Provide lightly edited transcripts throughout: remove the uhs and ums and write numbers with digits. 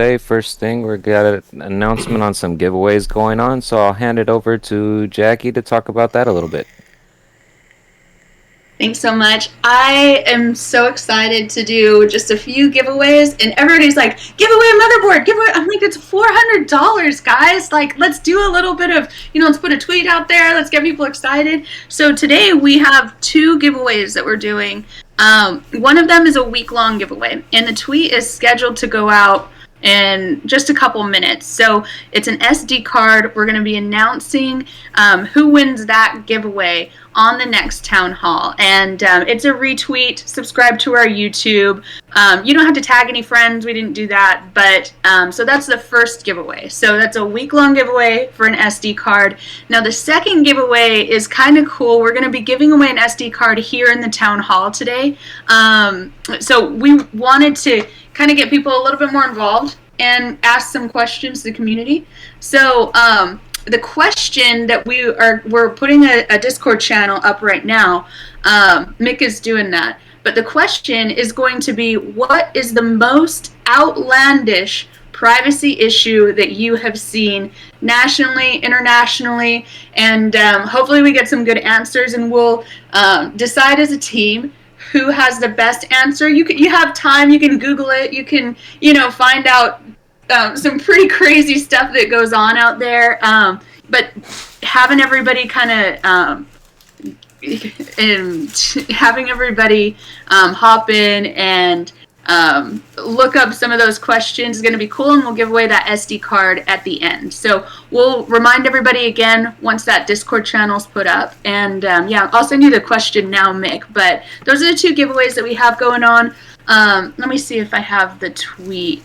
today, first thing, we got an announcement on some giveaways going on, so I'll hand it over to Jackie to talk about that a little bit. Thanks so much. I am so excited to do just a few giveaways, and everybody's like, "Give away a motherboard! Give away!" I'm like, "It's $400, guys! Like, let's do a little bit of, let's put a tweet out there. Let's get people excited." So today we have two giveaways that we're doing. One of them is a week-long giveaway, and the tweet is scheduled to go out in just a couple minutes. So it's an SD card. We're going to be announcing who wins that giveaway on the next town hall, and it's a retweet. Subscribe to our YouTube. You don't have to tag any friends. We didn't do that, but so that's the first giveaway. So that's a week-long giveaway for an SD card. Now the second giveaway is kind of cool. We're going to be giving away an SD card here in the town hall today. So we wanted to kind of get people a little bit more involved and ask some questions to the community. So the question that we're putting a Discord channel up right now. Mick is doing that. But the question is going to be, what is the most outlandish privacy issue that you have seen nationally, internationally, and hopefully we get some good answers, and we'll decide as a team who has the best answer. You have time, you can Google it, you can find out some pretty crazy stuff that goes on out there, but having everybody hop in and look up some of those questions is going to be cool, and we'll give away that SD card at the end. So we'll remind everybody again once that Discord channel's put up, and I'll send you the question now, Mick. But those are the two giveaways that we have going on. Let me see if I have the tweet.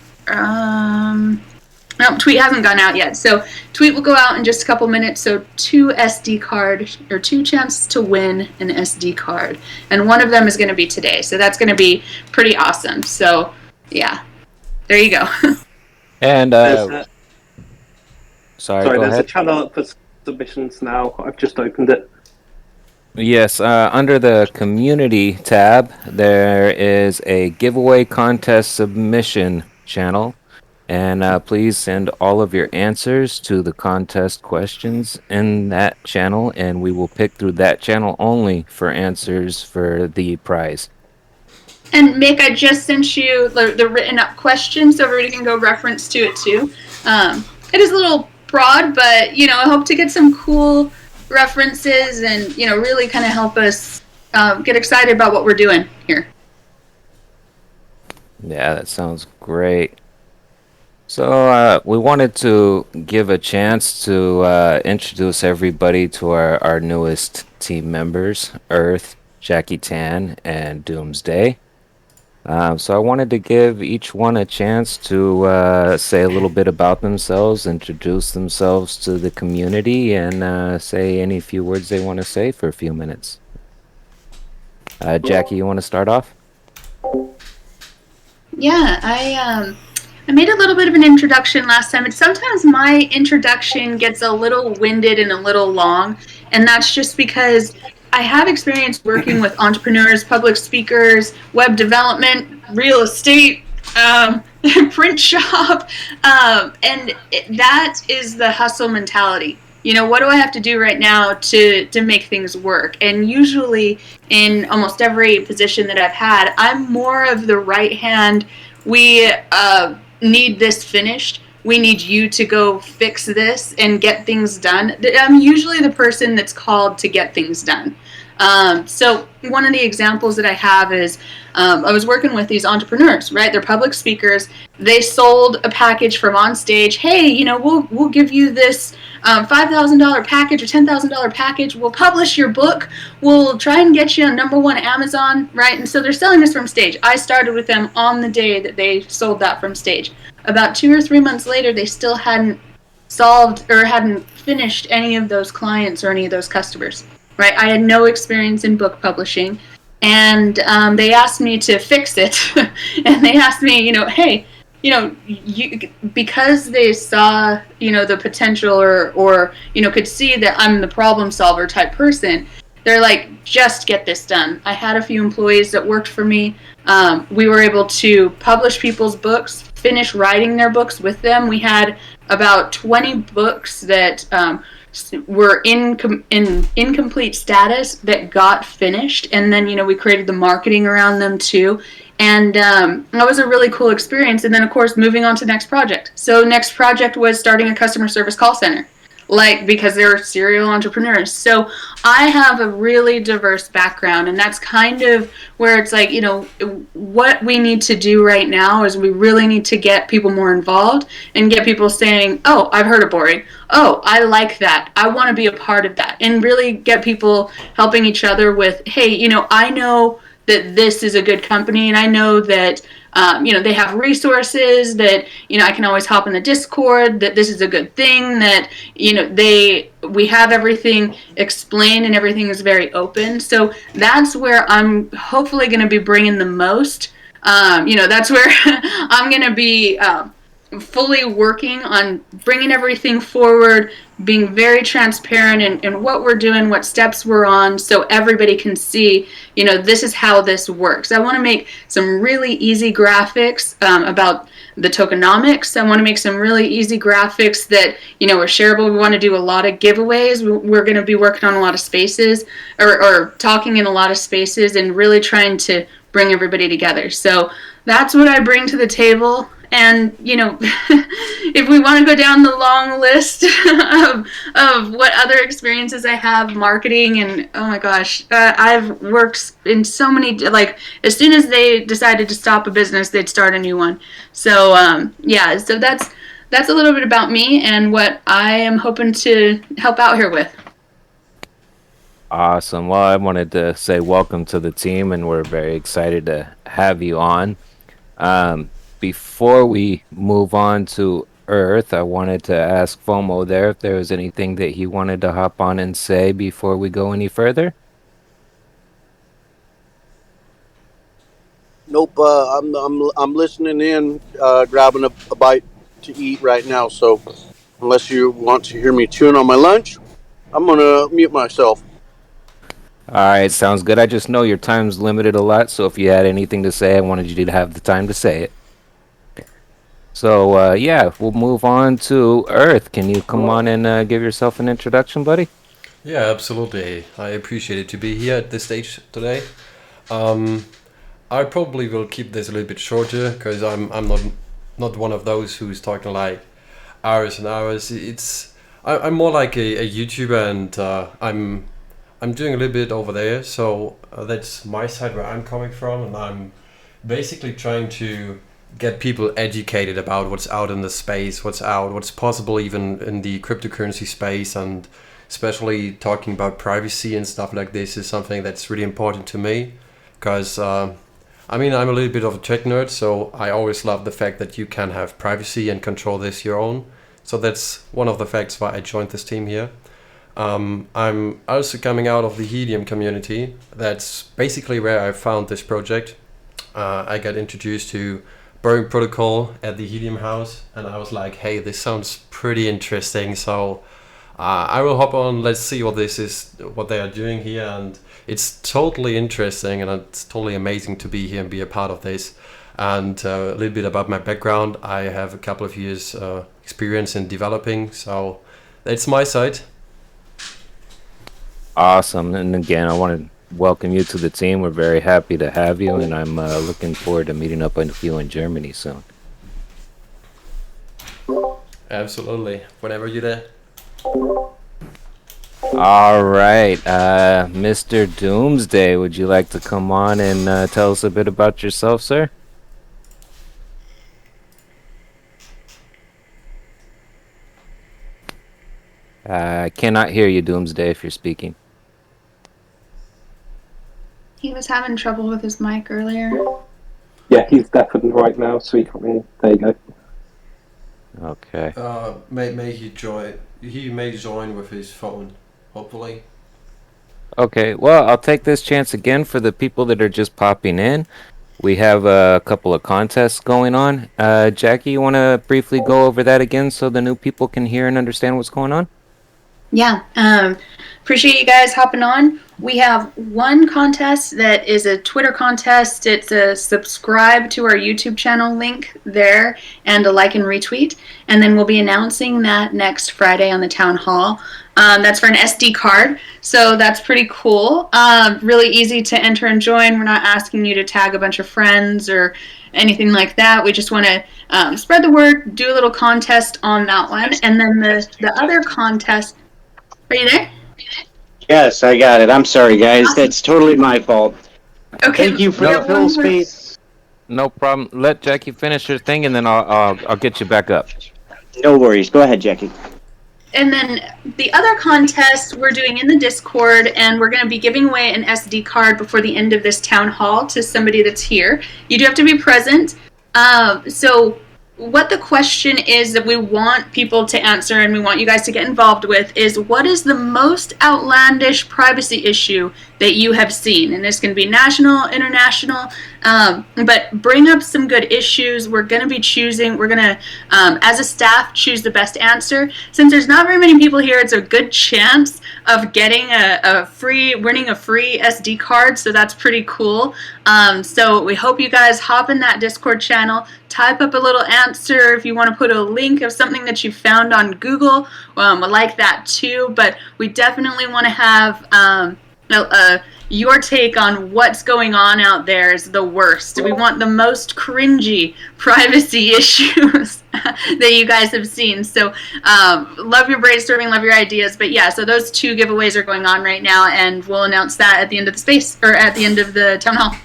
No, tweet hasn't gone out yet. So tweet will go out in just a couple minutes. So two chances to win an SD card, and one of them is going to be today. So that's going to be pretty awesome. So yeah, there you go. And sorry, go there's ahead. a channel up for submissions now. I've just opened it. Yes, under the community tab, there is a giveaway contest submission channel. And please send all of your answers to the contest questions in that channel, and we will pick through that channel only for answers for the prize. And Mick, I just sent you the written up question, so everybody can go reference to it too. It is a little broad, but I hope to get some cool references and really kind of help us get excited about what we're doing here. Yeah, that sounds great. So we wanted to give a chance to introduce everybody to our newest team members, Earth, Jackie Tan, and Doomsday. So I wanted to give each one a chance to say a little bit about themselves, introduce themselves to the community, and say any few words they want to say for a few minutes. Jackie, you want to start off? Yeah, I made a little bit of an introduction last time, and sometimes my introduction gets a little winded and a little long, and that's just because I have experience working with entrepreneurs, public speakers, web development, real estate, print shop, and that is the hustle mentality. What do I have to do right now to make things work? And usually in almost every position that I've had, I'm more of the right hand. We need this finished. We need you to go fix this and get things done. I'm usually the person that's called to get things done. So one of the examples that I have is I was working with these entrepreneurs, right? They're public speakers. They sold a package from on stage. Hey, we'll give you this $5,000 package or $10,000 package. We'll publish your book. We'll try and get you on #1 Amazon, right? And so they're selling this from stage. I started with them on the day that they sold that from stage. About 2 or 3 months later, they still hadn't solved or hadn't finished any of those clients or any of those customers, right? I had no experience in book publishing, and they asked me to fix it. And they asked me, hey, because they saw, the potential or could see that I'm the problem solver type person, they're like, just get this done. I had a few employees that worked for me. We were able to publish people's books, finish writing their books with them. We had about 20 books that were in incomplete status that got finished, and then we created the marketing around them too. And that was a really cool experience. And then, of course, moving on to the next project. So next project was starting a customer service call center, like, because they're serial entrepreneurs. So I have a really diverse background, and that's kind of where it's like, what we need to do right now is we really need to get people more involved and get people saying, oh, I've heard of boring. Oh, I like that. I want to be a part of that. And really get people helping each other with, hey, I know that this is a good company, and I know that they have resources, that I can always hop in the Discord, that this is a good thing, that we have everything explained and everything is very open. So that's where I'm hopefully going to be bringing the most. That's where I'm going to be fully working on bringing everything forward, being very transparent in what we're doing, what steps we're on, so everybody can see, this is how this works. I want to make some really easy graphics about the tokenomics. I want to make some really easy graphics that, are shareable. We want to do a lot of giveaways. We're going to be working on a lot of spaces, or talking in a lot of spaces, and really trying to bring everybody together. So that's what I bring to the table. And, if we want to go down the long list of what other experiences I have marketing, and oh my gosh, I've worked in so many, like, as soon as they decided to stop a business, they'd start a new one. So, so that's a little bit about me and what I am hoping to help out here with. Awesome. Well, I wanted to say welcome to the team, and we're very excited to have you on. Before we move on to Earth, I wanted to ask FOMO there if there was anything that he wanted to hop on and say before we go any further. Nope. I'm listening in, grabbing a bite to eat right now. So unless you want to hear me chewing on my lunch, I'm gonna mute myself. All right, sounds good. I just know your time's limited a lot, so if you had anything to say, I wanted you to have the time to say it. So, we'll move on to Earth. Can you come on and give yourself an introduction, buddy? Yeah, absolutely. I appreciate it to be here at this stage today. I probably will keep this a little bit shorter because I'm not one of those who's talking like hours and hours. I'm more like a YouTuber, and I'm doing a little bit over there. So that's my side where I'm coming from, and I'm basically trying to get people educated about what's out in the space, what's possible even in the cryptocurrency space, and especially talking about privacy and stuff like this is something that's really important to me because I'm a little bit of a tech nerd, so I always love the fact that you can have privacy and control this your own. So that's one of the facts why I joined this team here. I'm also coming out of the Helium community. That's basically where I found this project. I got introduced to Boring Protocol at the Helium house, and I was like, hey, this sounds pretty interesting. So I will hop on. Let's see what this is, what they are doing here, and it's totally interesting, and it's totally amazing to be here and be a part of this. And a little bit about my background: I have a couple of years experience in developing, so that's my side. Awesome. And again, I want to welcome you to the team. We're very happy to have you, and I'm looking forward to meeting up with you in Germany soon. Absolutely. Whenever you're there. All right. Mr. Doomsday, would you like to come on and tell us a bit about yourself, sir? I cannot hear you, Doomsday, if you're speaking. He was having trouble with his mic earlier. Yeah, he's deafened right now, so he can't hear. There you go. Okay. May he join? He may join with his phone, hopefully. Okay, well, I'll take this chance again for the people that are just popping in. We have a couple of contests going on. Jackie, you want to briefly go over that again so the new people can hear and understand what's going on? Yeah, appreciate you guys hopping on. We have one contest that is a Twitter contest. It's a subscribe to our YouTube channel link there and a like and retweet. And then we'll be announcing that next Friday on the Town Hall. That's for an SD card. So that's pretty cool. Really easy to enter and join. We're not asking you to tag a bunch of friends or anything like that. We just want to spread the word, do a little contest on that one. And then the other contest. Are you there? Yes, I got it. I'm sorry, guys. Awesome. That's totally my fault. Okay. Thank you for No, the fill space. no problem. Let Jackie finish her thing, and then I'll get you back up. No worries. Go ahead, Jackie. And then the other contest we're doing in the Discord, and we're going to be giving away an SD card before the end of this town hall to somebody that's here. You do have to be present. So what the question is that we want people to answer and we want you guys to get involved with is, what is the most outlandish privacy issue that you have seen? And this can be national, international, but bring up some good issues. We're going to be choosing, we're going to, as a staff, choose the best answer. Since there's not very many people here, it's a good chance of getting winning a free SD card, so that's pretty cool. So we hope you guys hop in that Discord channel, type up a little answer. If you want to put a link of something that you found on Google, I like that too. But we definitely want to have your take on what's going on out there is the worst. We want the most cringy privacy issues that you guys have seen. So love your brainstorming, love your ideas. But yeah, so those two giveaways are going on right now, and we'll announce that at the end of the space, or at the end of the town hall.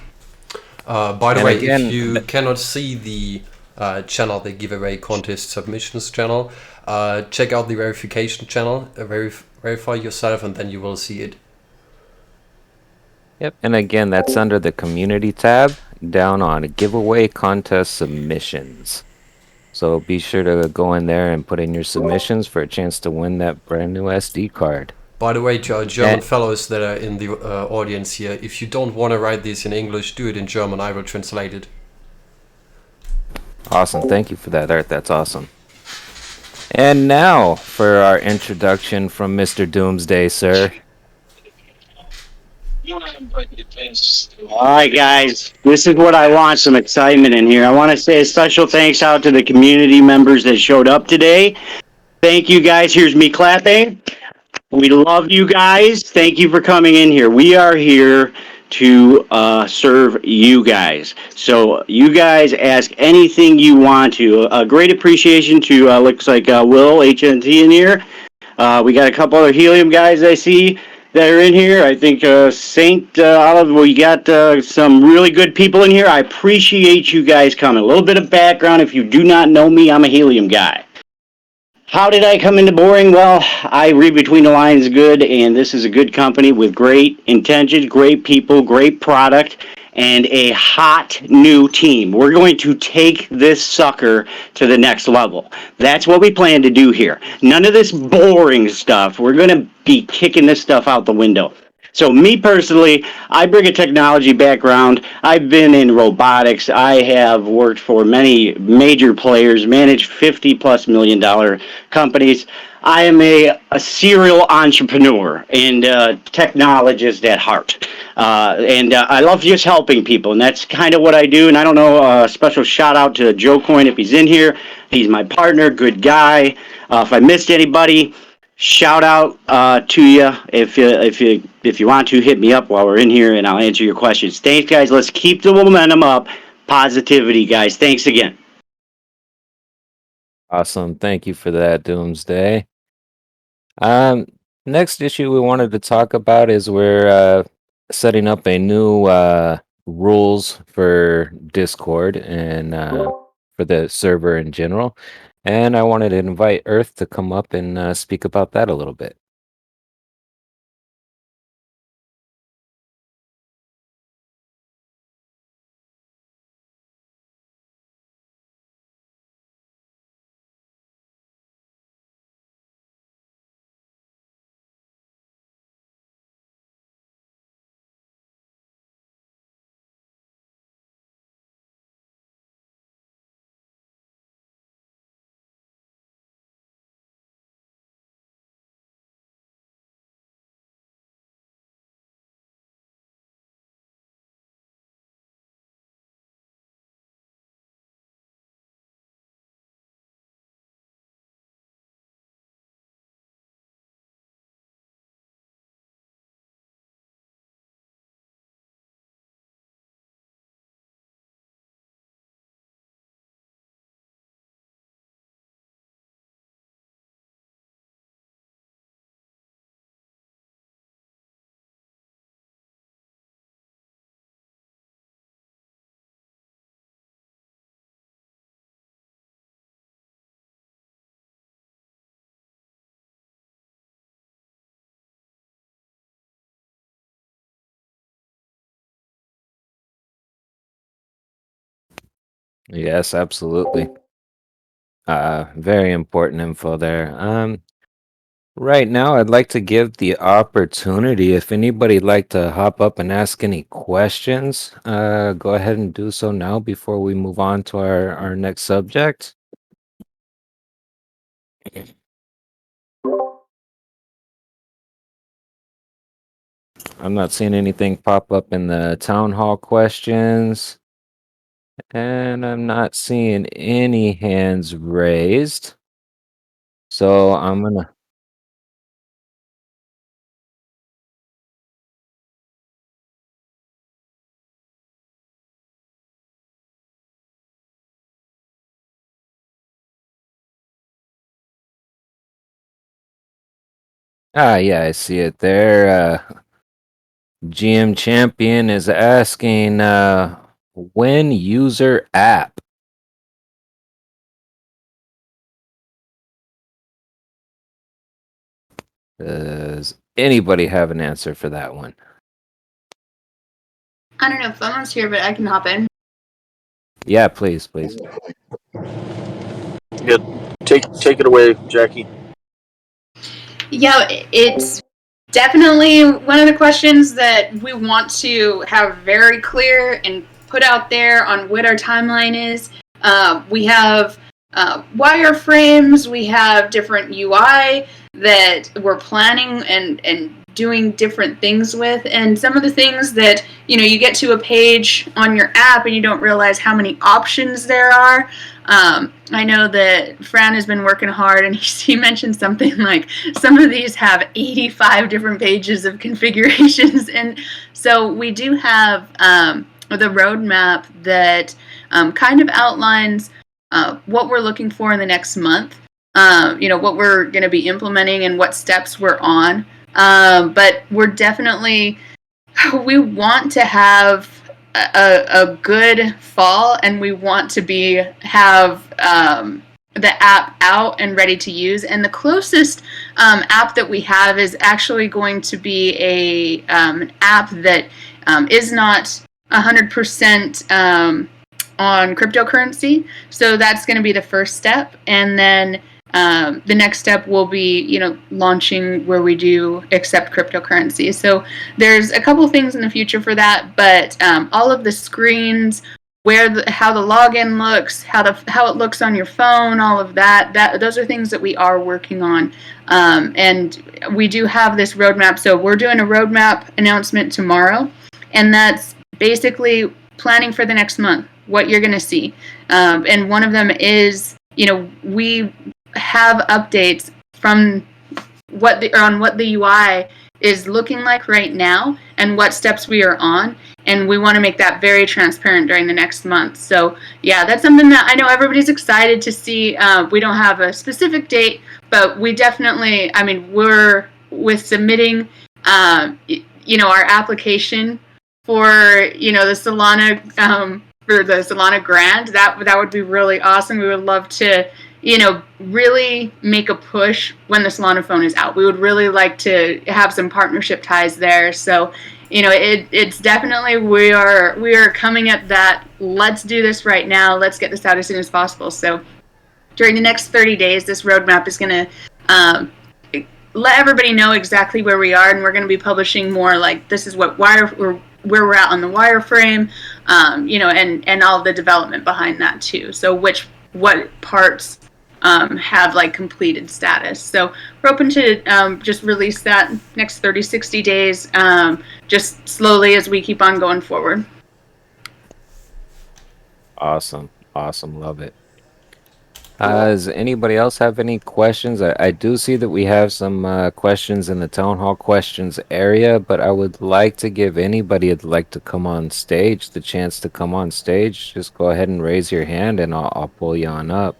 By the And way, again, if you cannot see the channel, the giveaway contest submissions channel, check out the verification channel, verify yourself, and then you will see it. yep. And again, that's under the community tab down on giveaway contest submissions. So be sure to go in there and put in your submissions for a chance to win that brand new SD card. By the way, to our German And fellows that are in the audience here, if you don't want to write this in English, do it in German. I will translate it. awesome. Thank you for that, Art. That's awesome. And now for our introduction from Mr. Doomsday, sir. All right, guys. This is what I want, some excitement in here. I want to say a special thanks out to the community members that showed up today. Thank you, guys. Here's me clapping. We love you guys. Thank you for coming in here. We are here to serve you guys. So you guys ask anything you want to. A great appreciation to looks like Will HNT in here. We got a couple other Helium guys I see that are in here. I think Saint Olive, we got some really good people in here. I appreciate you guys coming. A little bit of background. If you do not know me, I'm a Helium guy. How did I come into Boring? Well, I read between the lines good, and this is a good company with great intentions, great people, great product, and a hot new team. We're going to take this sucker to the next level. That's what we plan to do here. None of this boring stuff. We're going to be kicking this stuff out the window. So me personally, I bring a technology background. I've been in robotics. I have worked for many major players, managed $50+ million companies. I am a serial entrepreneur and technologist at heart. And I love just helping people, and that's kind of what I do. And I don't know, a special shout out to Joe Coyne if he's in here. He's my partner, good guy. If I missed anybody, shout out to you. If you want to, hit me up while we're in here, and I'll answer your questions. Thanks, guys. Let's keep the momentum up. Positivity, guys. Thanks again. Awesome. Thank you for that, Doomsday. Um, Next issue we wanted to talk about is we're setting up a new rules for Discord and for the server in general. And I wanted to invite Earth to come up and speak about that a little bit. Yes, absolutely. Very important info there. Right now, I'd like to give the opportunity if anybody'd like to hop up and ask any questions, go ahead and do so now before we move on to our next subject. I'm not seeing anything pop up in the town hall questions, and I'm not seeing any hands raised. So I'm gonna. Yeah, I see it there. GM Champion is asking when user app. Does anybody have an answer for that one? I don't know if someone's here, but I can hop in. Yeah, please, please. Yeah, take it away, Jackie. Yeah, it's definitely one of the questions that we want to have very clear and put out there on what our timeline is. We have wireframes, we have different UI that we're planning and doing different things with, and some of the things that you get to a page on your app and you don't realize how many options there are. I know that Fran has been working hard, and he mentioned something like some of these have 85 different pages of configurations, and so we do have the roadmap that kind of outlines what we're looking for in the next month. What we're going to be implementing and what steps we're on. But we're definitely we want to have a good fall, and we want to have the app out and ready to use. And the closest app that we have is actually going to be an app that is not 100% on cryptocurrency. So that's going to be the first step, and then the next step will be, launching where we do accept cryptocurrency. So there's a couple of things in the future for that, but all of the screens, how the login looks, how it looks on your phone, all of that those are things that we are working on, and we do have this roadmap. So we're doing a roadmap announcement tomorrow, and that's basically planning for the next month, what you're going to see, and one of them is, we have updates from what the UI is looking like right now and what steps we are on, and we want to make that very transparent during the next month. So yeah, that's something that I know everybody's excited to see. We don't have a specific date, but we definitely, we're with submitting our application for the Solana for the Solana grant. That would be really awesome. We would love to really make a push when the Solana phone is out. We would really like to have some partnership ties there. So, it's definitely, we are coming at that. Let's do this right now. Let's get this out as soon as possible. So during the next 30 days, this roadmap is going to let everybody know exactly where we are, and we're going to be publishing more like this is where we're at on the wireframe, and all of the development behind that too. So what parts have like completed status. So we're open to just release that next 30, 60 days, just slowly as we keep on going forward. Awesome. Love it. Does anybody else have any questions? I do see that we have some questions in the town hall questions area, but I would like to give anybody that'd like to come on stage the chance to come on stage. Just go ahead and raise your hand, and I'll pull you on up.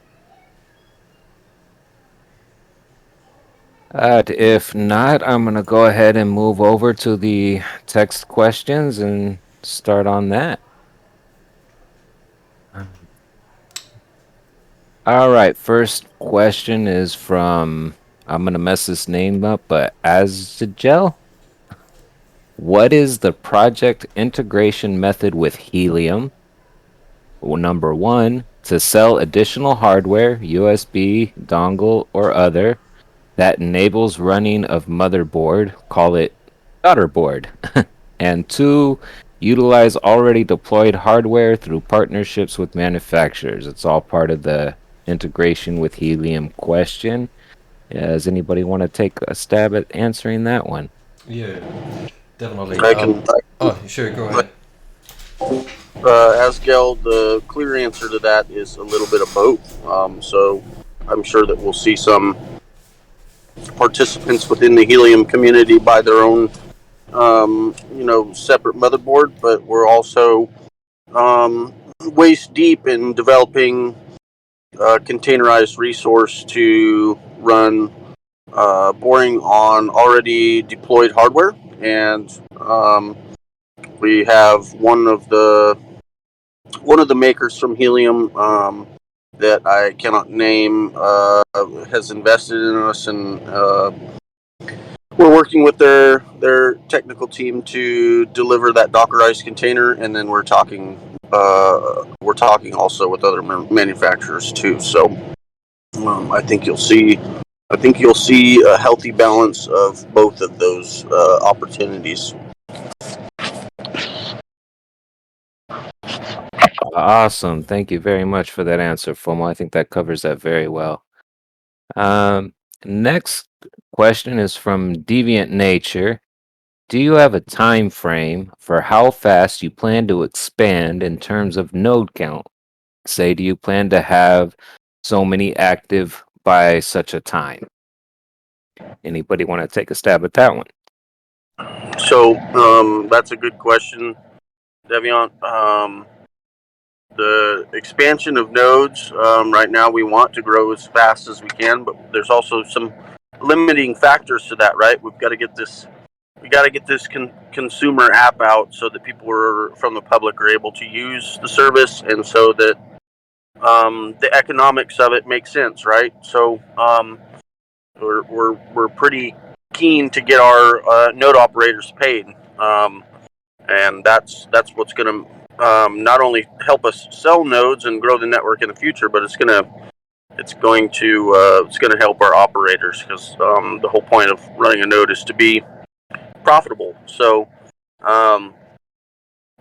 If not, I'm gonna go ahead and move over to the text questions and start on that. All right, first question is from, I'm gonna mess this name up, but Azagel. What is the project integration method with Helium? Number one, to sell additional hardware, USB, dongle, or other, that enables running of motherboard, call it daughterboard. And two, utilize already deployed hardware through partnerships with manufacturers. It's all part of the integration with Helium question. Does anybody want to take a stab at answering that one? Yeah, definitely. I can. Oh, sure, go ahead. Asgel, the clear answer to that is a little bit of both. So I'm sure that we'll see some participants within the Helium community buy their own, separate motherboard, but we're also waist deep in developing a containerized resource to run boring on already deployed hardware, and we have one of the makers from Helium that I cannot name has invested in us, and we're working with their technical team to deliver that Dockerized container, and then we're talking also with other manufacturers too. So I think you'll see a healthy balance of both of those opportunities. Awesome. Thank you very much for that answer, FOMO. I think that covers that very well. Um, Next question is from Deviant Nature. Do you have a time frame for how fast you plan to expand in terms of node count? Say, do you plan to have so many active by such a time? Anybody want to take a stab at that one? So that's a good question, Deviant. The expansion of nodes right now, we want to grow as fast as we can, but there's also some limiting factors to that. Right, we got to get this consumer app out so that people from the public are able to use the service, and so that the economics of it makes sense. Right, so we're pretty keen to get our node operators paid, and that's what's going to not only help us sell nodes and grow the network in the future, but it's going to help our operators, because the whole point of running a node is to be profitable. So um,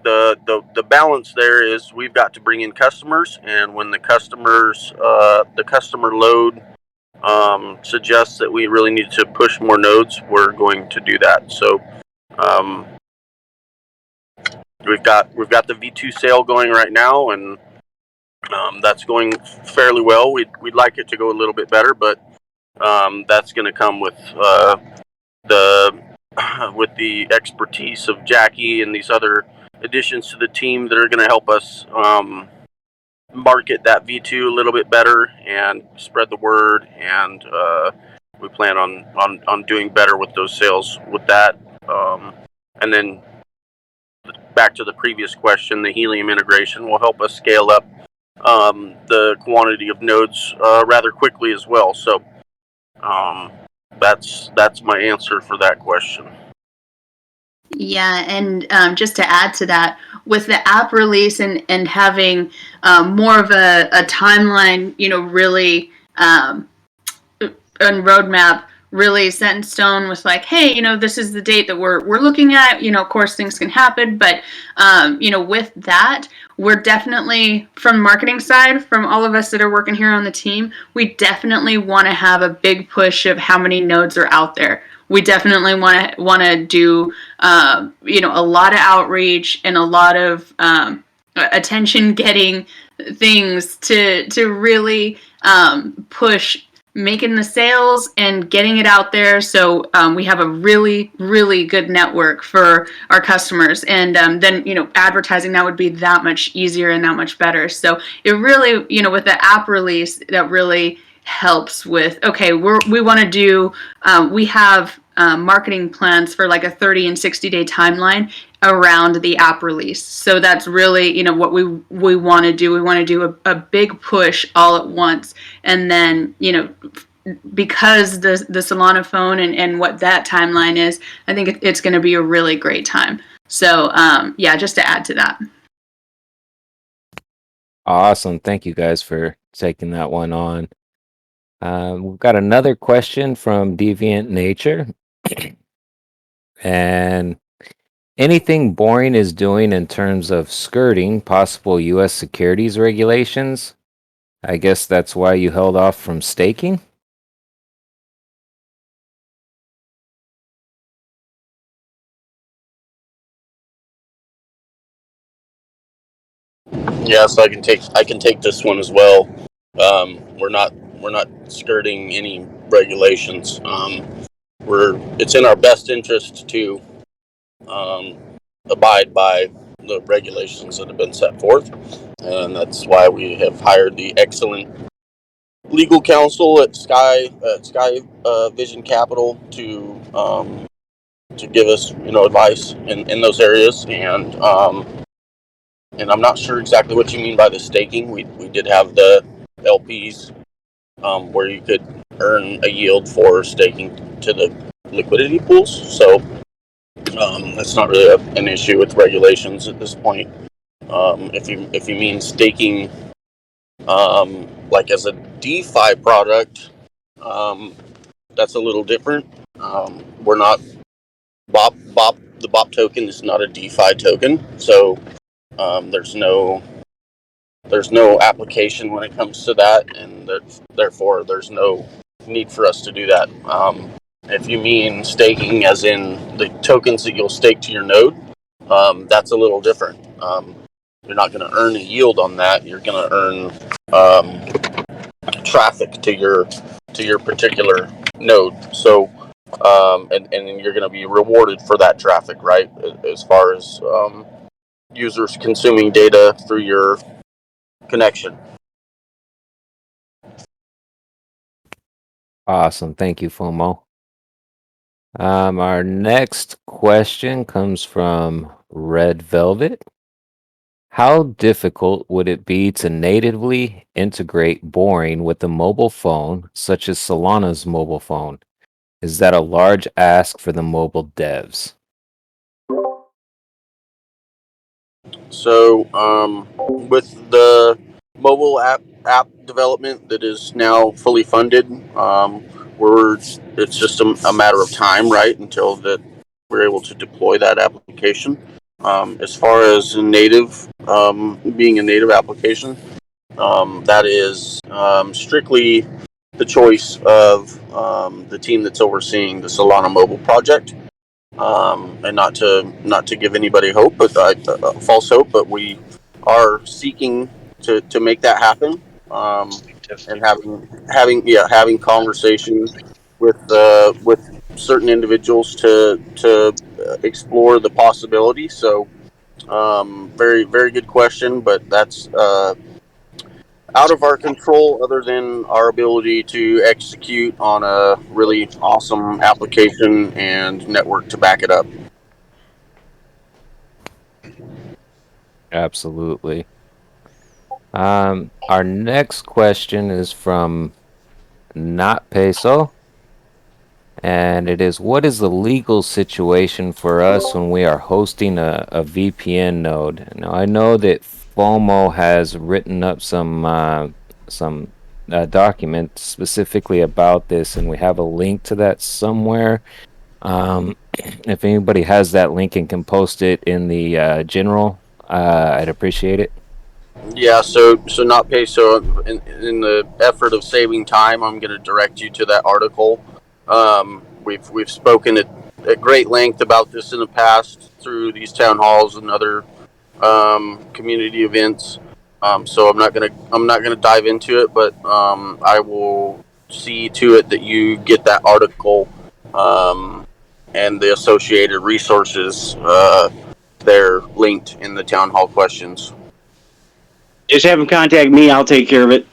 the balance there is we've got to bring in customers, and when the customer load suggests that we really need to push more nodes, we're going to do that. So um, we've got the V2 sale going right now, and that's going fairly well. We'd like it to go a little bit better, but that's going to come with the with the expertise of Jackie and these other additions to the team that are going to help us market that V2 a little bit better and spread the word. And we plan on doing better with those sales with that. And then back to the previous question, the Helium integration will help us scale up the quantity of nodes rather quickly as well. So that's my answer for that question. Yeah, and just to add to that, with the app release and having more of a timeline, really and roadmap really set in stone with like, hey, this is the date that we're looking at. Of course, things can happen, but with that, we're definitely, from marketing side, from all of us that are working here on the team, we definitely want to have a big push of how many nodes are out there. We definitely want to do a lot of outreach and a lot of attention getting things to really push making the sales and getting it out there, so we have a really, really good network for our customers, and then advertising that would be that much easier and that much better. So it really, with the app release, that really helps with, okay, we want to do, we have marketing plans for like a 30 and 60-day timeline around the app release. So that's really, what we want to do. We want to do a big push all at once. And then, because the Solana phone and what that timeline is, I think it's going to be a really great time. So, just to add to that. Awesome. Thank you guys for taking that one on. We've got another question from Deviant Nature. And anything Boring is doing in terms of skirting possible U.S. securities regulations? I guess that's why you held off from staking? Yes, I can take this one as well. We're not skirting any regulations. It's in our best interest to um, abide by the regulations that have been set forth, and that's why we have hired the excellent legal counsel at Sky Vision Capital to give us advice in those areas. And I'm not sure exactly what you mean by the staking. We did have the LPs where you could earn a yield for staking to the liquidity pools. So that's not really an issue with regulations at this point. If you mean staking like as a DeFi product, that's a little different. We're not BOP. The BOP token is not a DeFi token, so there's no application when it comes to that, and therefore there's no need for us to do that. If you mean staking as in the tokens that you'll stake to your node, that's a little different. You're not going to earn a yield on that. You're going to earn traffic to your particular node. So, and you're going to be rewarded for that traffic, right? As far as users consuming data through your connection. Awesome. Thank you, FOMO. Our next question comes from Red Velvet. How difficult would it be to natively integrate Boring with a mobile phone, such as Solana's mobile phone? Is that a large ask for the mobile devs? So, with the mobile app development that is now fully funded, it's just a matter of time, right, until that we're able to deploy that application. As far as being a native application, that is strictly the choice of the team that's overseeing the Solana mobile project. And not to give anybody hope, but false hope, but we are seeking to make that happen, and having conversation with certain individuals to explore the possibility. So, very very good question, but that's out of our control, other than our ability to execute on a really awesome application and network to back it up. Absolutely. Our next question is from Not Peso, and it is, what is the legal situation for us when we are hosting a VPN node? Now, I know that FOMO has written up some documents specifically about this, and we have a link to that somewhere. If anybody has that link and can post it in the general, I'd appreciate it. Yeah, so not pay. So in the effort of saving time, I'm going to direct you to that article. We've spoken at great length about this in the past through these town halls and other community events. So I'm not gonna dive into it, but I will see to it that you get that article and the associated resources there linked in the town hall questions. Just have them contact me. I'll take care of it.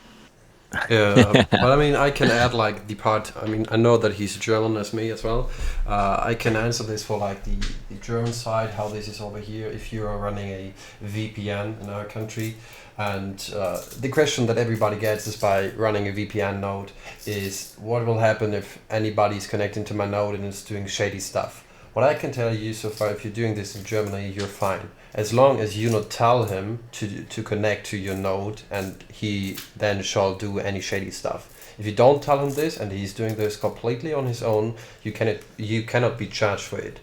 Yeah, but I mean, I can add like the part. I mean, I know that he's German as me as well. I can answer this for like the German side, how this is over here. If you are running a VPN in our country, and the question that everybody gets is by running a VPN node is what will happen if anybody's connecting to my node and is doing shady stuff. What I can tell you so far, if you're doing this in Germany, you're fine. As long as you not tell him to connect to your node, and he then shall do any shady stuff. If you don't tell him this and he's doing this completely on his own, you cannot be charged for it.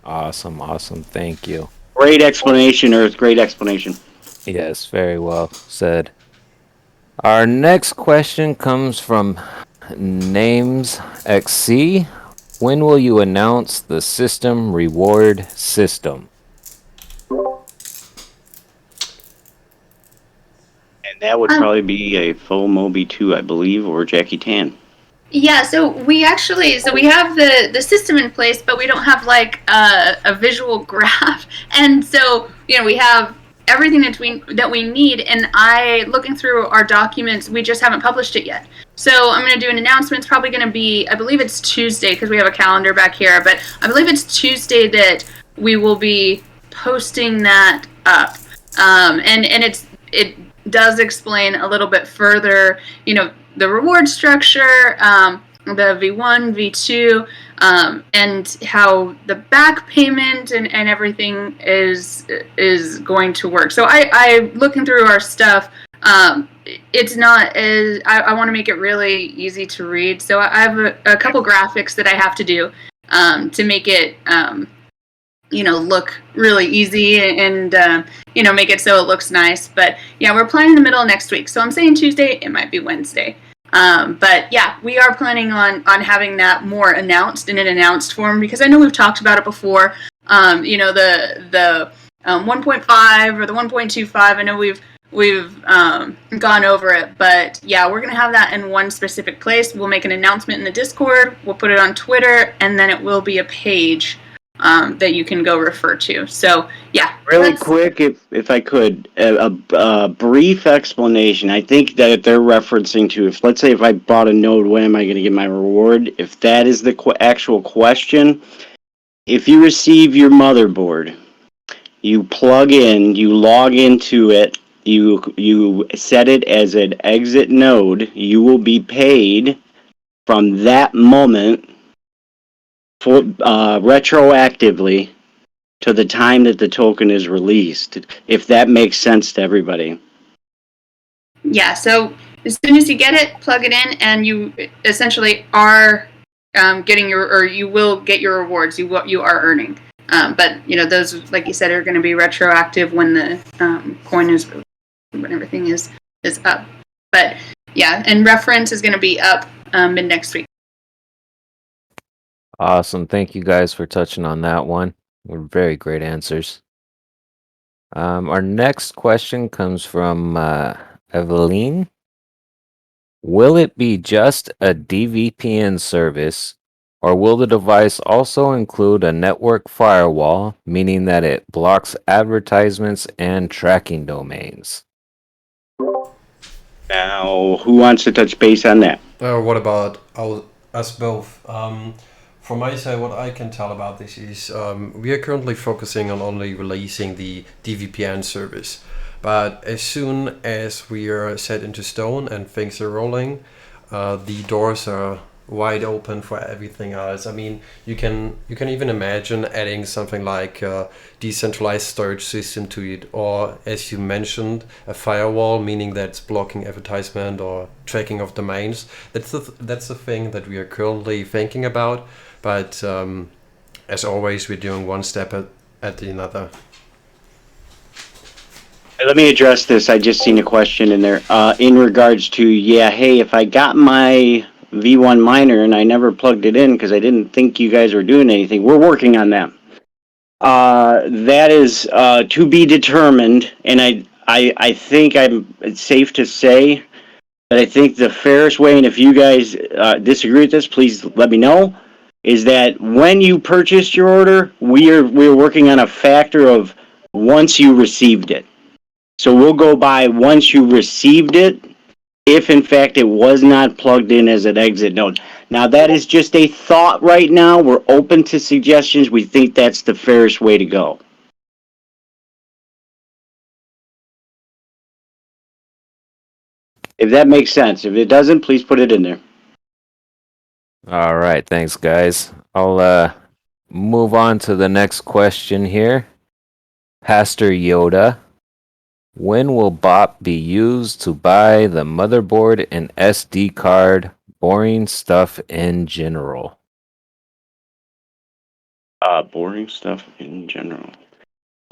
Awesome, awesome. Thank you. Great explanation, Earth. Great explanation. Yes, very well said. Our next question comes from Names XC. When will you announce the system reward system? And that would probably be a full Moby 2, I believe, or Jackie Tan. Yeah, so we have the system in place, but we don't have like a visual graph, and so we have everything that we need. And looking through our documents, we just haven't published it yet. So I'm going to do an announcement. It's probably going to be, I believe it's Tuesday because we have a calendar back here, but I believe it's Tuesday that we will be posting that up, and it does explain a little bit further, the reward structure, the V1, V2, and how the back payment and everything is going to work. So I looking through our stuff, it's not as, I want to make it really easy to read. So I have a couple graphics that I have to do to make it look really easy and make it so it looks nice. But yeah, we're planning the middle of next week. So I'm saying Tuesday, it might be Wednesday. But yeah, we are planning on having that more announced in an announced form, because I know we've talked about it before. The 1.5 or the 1.25. I know we've gone over it, but yeah, we're gonna have that in one specific place. We'll make an announcement in the Discord. We'll put it on Twitter, and then it will be a page that you can go refer to. So yeah, really quick, if I could, a brief explanation. I think that they're referencing to, let's say if I bought a node, when am I going to get my reward? If that is the actual question, if you receive your motherboard, you plug in, you log into it, you set it as an exit node, you will be paid from that moment for retroactively to the time that the token is released, if that makes sense to everybody. Yeah, so as soon as you get it, plug it in, and you essentially are getting you will get your rewards. You are earning. But those, like you said, are going to be retroactive when the coin is, when everything is up. But yeah, and reference is going to be up mid next week. Awesome. Thank you guys for touching on that one. Were very great answers. Our next question comes from Eveline. Will it be just a DVPN service, or will the device also include a network firewall, meaning that it blocks advertisements and tracking domains? Now, who wants to touch base on that? What about us both? From my side, what I can tell about this is we are currently focusing on only releasing the DVPN service. But as soon as we are set into stone and things are rolling, the doors are wide open for everything else. I mean, you can even imagine adding something like a decentralized storage system to it, or as you mentioned, a firewall, meaning that's blocking advertisement or tracking of domains. That's the thing that we are currently thinking about. But as always, we're doing one step at the another. Let me address this. I just seen a question in there in regards to, hey, if I got my V1 miner and I never plugged it in because I didn't think you guys were doing anything, we're working on that. That is to be determined, and I think it's safe to say that I think the fairest way, and if you guys disagree with this, please let me know, is that when you purchased your order, we're working on a factor of once you received it. So we'll go by once you received it, if in fact it was not plugged in as an exit node. Now that is just a thought right now. We're open to suggestions. We think that's the fairest way to go. If that makes sense. If it doesn't, please put it in there. All right, thanks, guys. I'll move on to the next question here. Pastor Yoda, when will BOP be used to buy the motherboard and SD card? Boring stuff in general. Boring stuff in general.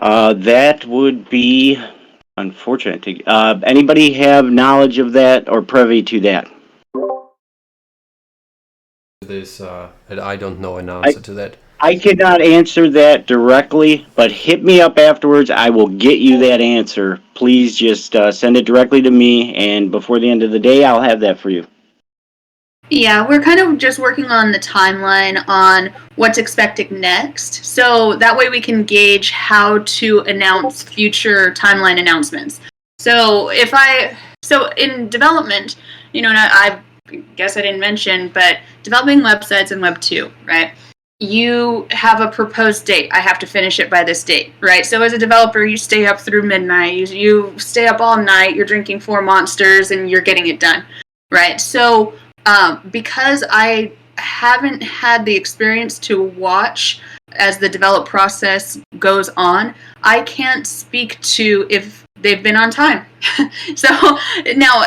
That would be unfortunate. Anybody have knowledge of that or privy to that? This, and I don't know an answer to that. I cannot answer that directly, but hit me up afterwards. I will get you that answer. Please just send it directly to me, and before the end of the day, I'll have that for you. Yeah, we're kind of just working on the timeline on what's expected next. So that way we can gauge how to announce future timeline announcements. So in development, and I guess I didn't mention, but developing websites in Web 2, right? You have a proposed date. I have to finish it by this date, right? So as a developer, you stay up through midnight. You stay up all night. You're drinking 4 monsters and you're getting it done, right? So because I haven't had the experience to watch as the develop process goes on, I can't speak to if they've been on time. So now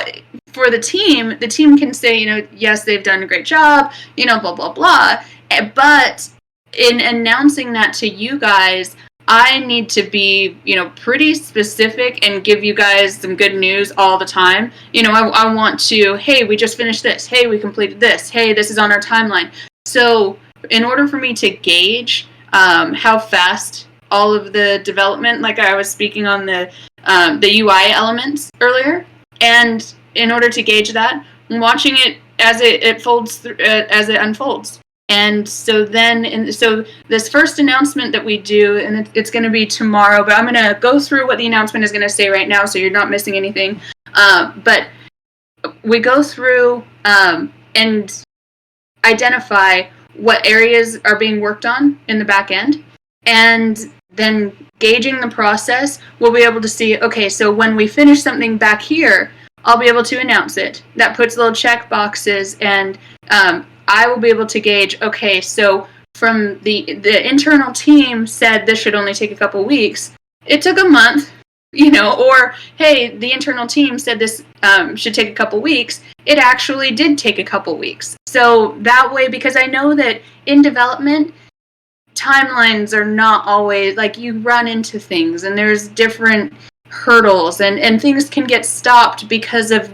for the team can say, yes, they've done a great job, blah, blah, blah. But in announcing that to you guys, I need to be, pretty specific and give you guys some good news all the time. I want to, hey, we just finished this. Hey, we completed this. Hey, this is on our timeline. So in order for me to gauge how fast all of the development, like I was speaking on the UI elements earlier, and in order to gauge that, I'm watching it as it folds through, as it unfolds. And so so this first announcement that we do, and it's going to be tomorrow, but I'm going to go through what the announcement is going to say right now so you're not missing anything. But we go through and identify what areas are being worked on in the back end. And then gauging the process, we'll be able to see, okay, so when we finish something back here, I'll be able to announce it. That puts little check boxes, and I will be able to gauge, okay, so from the internal team said this should only take a couple weeks. It took a month, or, hey, the internal team said this should take a couple weeks. It actually did take a couple weeks. So that way, because I know that in development, timelines are not always, like, you run into things, and there's different hurdles, and things can get stopped because of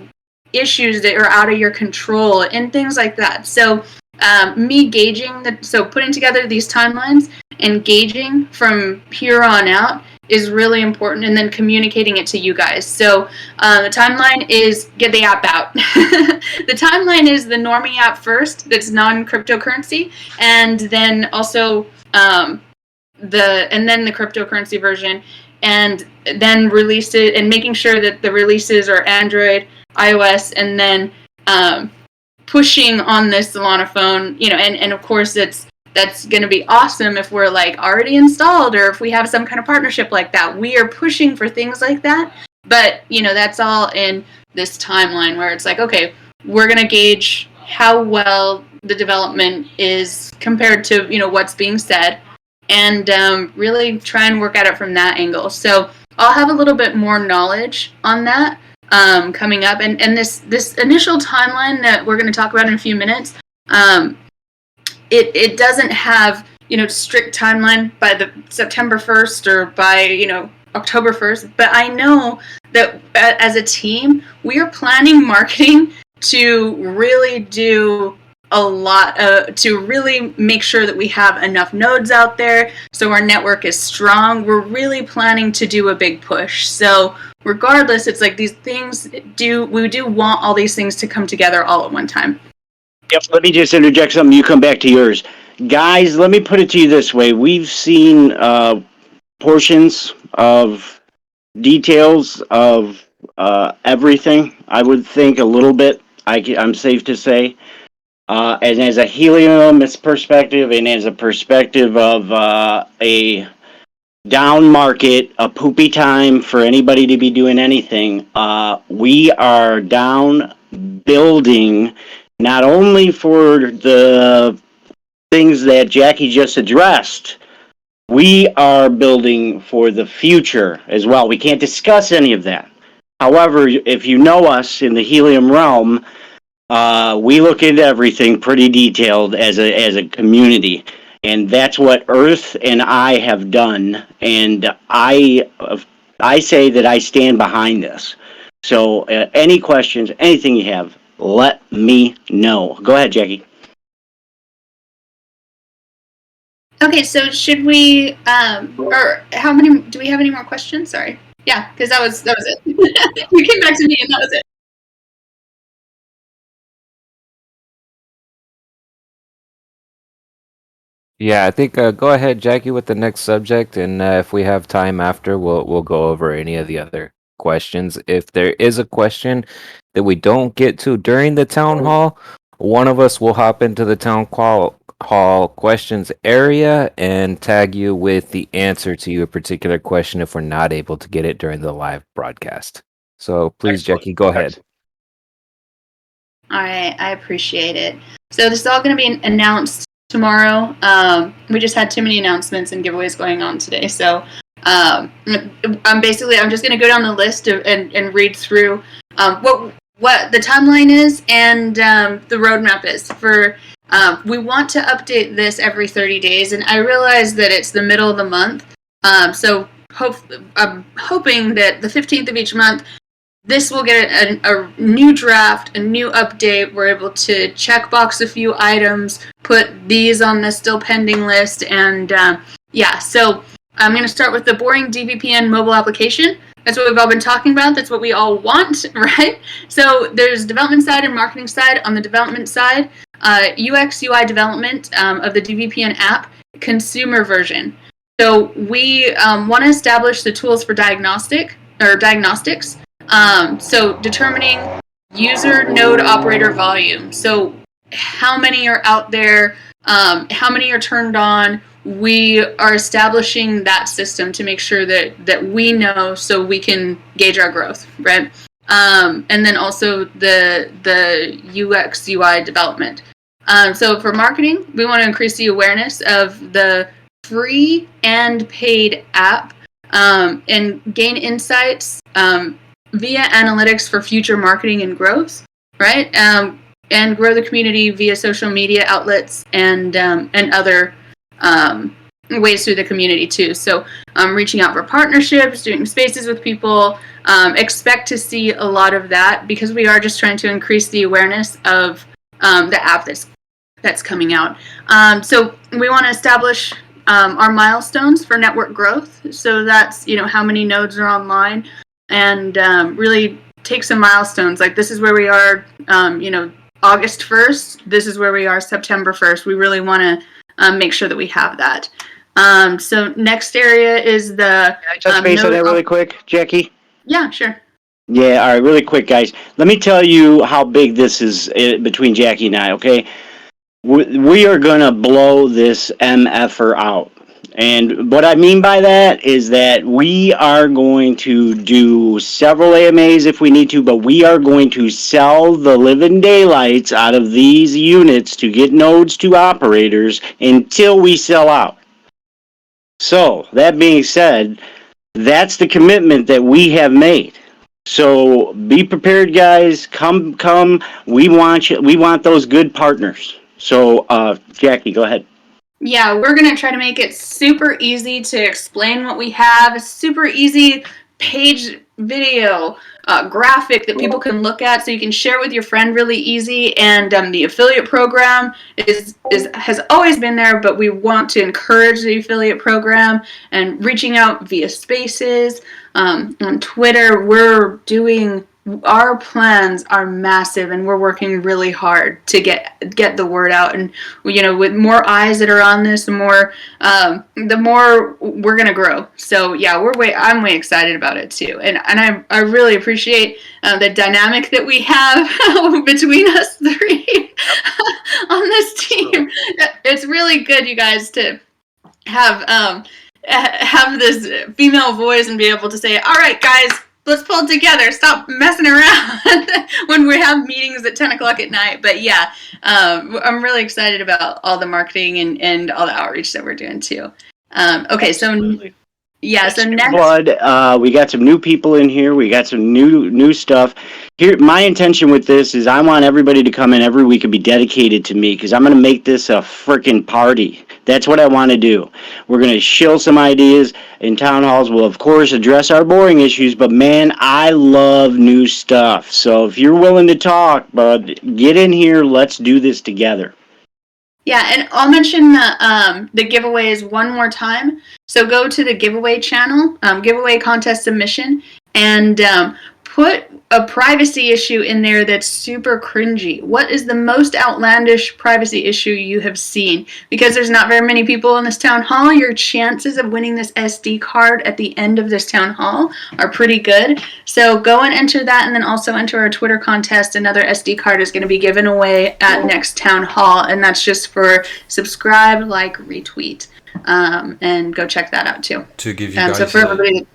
issues that are out of your control and things like that. So me gauging putting together these timelines and gauging from here on out is really important, and then communicating it to you guys. So the timeline is get the app out. The timeline is the normie app first, that's non-cryptocurrency, and then also the cryptocurrency version, and then release it, and making sure that the releases are Android, iOS, and then pushing on this Solana phone, and of course that's going to be awesome if we're like already installed, or if we have some kind of partnership like that. We are pushing for things like that, but that's all in this timeline where it's like, okay, we're going to gauge how well the development is compared to what's being said, and really try and work at it from that angle. So I'll have a little bit more knowledge on that coming up, and this initial timeline that we're going to talk about in a few minutes, it doesn't have strict timeline by the September 1st or by October 1st, but I know that as a team we are planning marketing to really do a lot to really make sure that we have enough nodes out there so our network is strong. We're really planning to do a big push. So regardless, it's like these things we do want all these things to come together all at one time. Yep, let me just interject something. You come back to yours. Guys, let me put it to you this way. We've seen portions of details of everything. I would think a little bit, I'm safe to say. And as a heliumist perspective, and as a perspective of a down market, a poopy time for anybody to be doing anything, we are down building not only for the things that Jackie just addressed, we are building for the future as well. We can't discuss any of that. However, if you know us in the helium realm, we look into everything pretty detailed as a community, and that's what Earth and I have done. And I say that I stand behind this. So, any questions, anything you have, let me know. Go ahead, Jackie. Okay, so should we, or how many, do we have any more questions? Sorry. Yeah, because that was it. You came back to me and that was it. Yeah, I think go ahead, Jackie, with the next subject, and if we have time after, we'll go over any of the other questions. If there is a question that we don't get to during the town hall, one of us will hop into the hall questions area and tag you with the answer to your particular question if we're not able to get it during the live broadcast. So please, Excellent. Jackie, go ahead. All right, I appreciate it. So this is all going to be announced tomorrow. We just had too many announcements and giveaways going on today, so I'm just going to go down the list and read through what the timeline is and the roadmap is for. We want to update this every 30 days, and I realize that it's the middle of the month, so I'm hoping that the 15th of each month, this will get a new draft, a new update. We're able to checkbox a few items, put these on the still pending list, and so I'm going to start with the boring DVPN mobile application. That's what we've all been talking about. That's what we all want, right? So there's development side and marketing side. On the development side, UX UI development of the DVPN app, consumer version. So we want to establish the tools for diagnostics. So determining user node operator volume. So how many are out there? How many are turned on? We are establishing that system to make sure that we know so we can gauge our growth, right? And then also the UX UI development. So for marketing, we want to increase the awareness of the free and paid app and gain insights via analytics for future marketing and growth, right? And grow the community via social media outlets and other ways through the community too. So reaching out for partnerships, doing spaces with people, expect to see a lot of that because we are just trying to increase the awareness of the app that's coming out. So we want to establish our milestones for network growth. So that's, how many nodes are online and really take some milestones. Like this is where we are, August 1st. This is where we are September 1st. We really want to make sure that we have that. So next area is the... Can I touch base on that really quick, Jackie? Yeah, sure. Yeah, all right, really quick, guys. Let me tell you how big this is between Jackie and I, okay? We are going to blow this MFer out. And what I mean by that is that we are going to do several AMAs if we need to, but we are going to sell the living daylights out of these units to get nodes to operators until we sell out. So, that being said, that's the commitment that we have made. So, be prepared, guys. Come. We want you. We want those good partners. So, Jackie, go ahead. Yeah, we're going to try to make it super easy to explain what we have. A super easy page video graphic that people can look at so you can share with your friend really easy. And the affiliate program has always been there, but we want to encourage the affiliate program and reaching out via spaces. On Twitter, our plans are massive and we're working really hard to get the word out, and with more eyes that are on this, the more we're gonna grow. So yeah, I'm way excited about it too, and I really appreciate the dynamic that we have between us three on this team. It's really good, you guys, to have this female voice and be able to say, all right guys, let's pull it together. Stop messing around when we have meetings at 10 o'clock at night. But yeah, I'm really excited about all the marketing and all the outreach that we're doing too. Okay, so yeah, so next, blood. We got some new people in here. We got some new stuff. Here, my intention with this is I want everybody to come in every week and be dedicated to me because I'm going to make this a freaking party. That's what I want to do. We're going to shill some ideas in town halls. We'll, of course, address our boring issues, but man, I love new stuff. So if you're willing to talk, bud, get in here. Let's do this together. yeah, and I'll mention the giveaways one more time. So go to the giveaway channel, giveaway contest submission, and put a privacy issue in there that's super cringy. What is the most outlandish privacy issue you have seen? Because there's not very many people in this town hall, your chances of winning this SD card at the end of this town hall are pretty good. So go and enter that, and then also enter our Twitter contest. Another SD card is going to be given away at next town hall, and that's just for subscribe, like, retweet, and go check that out too. To give you guys so for everybody,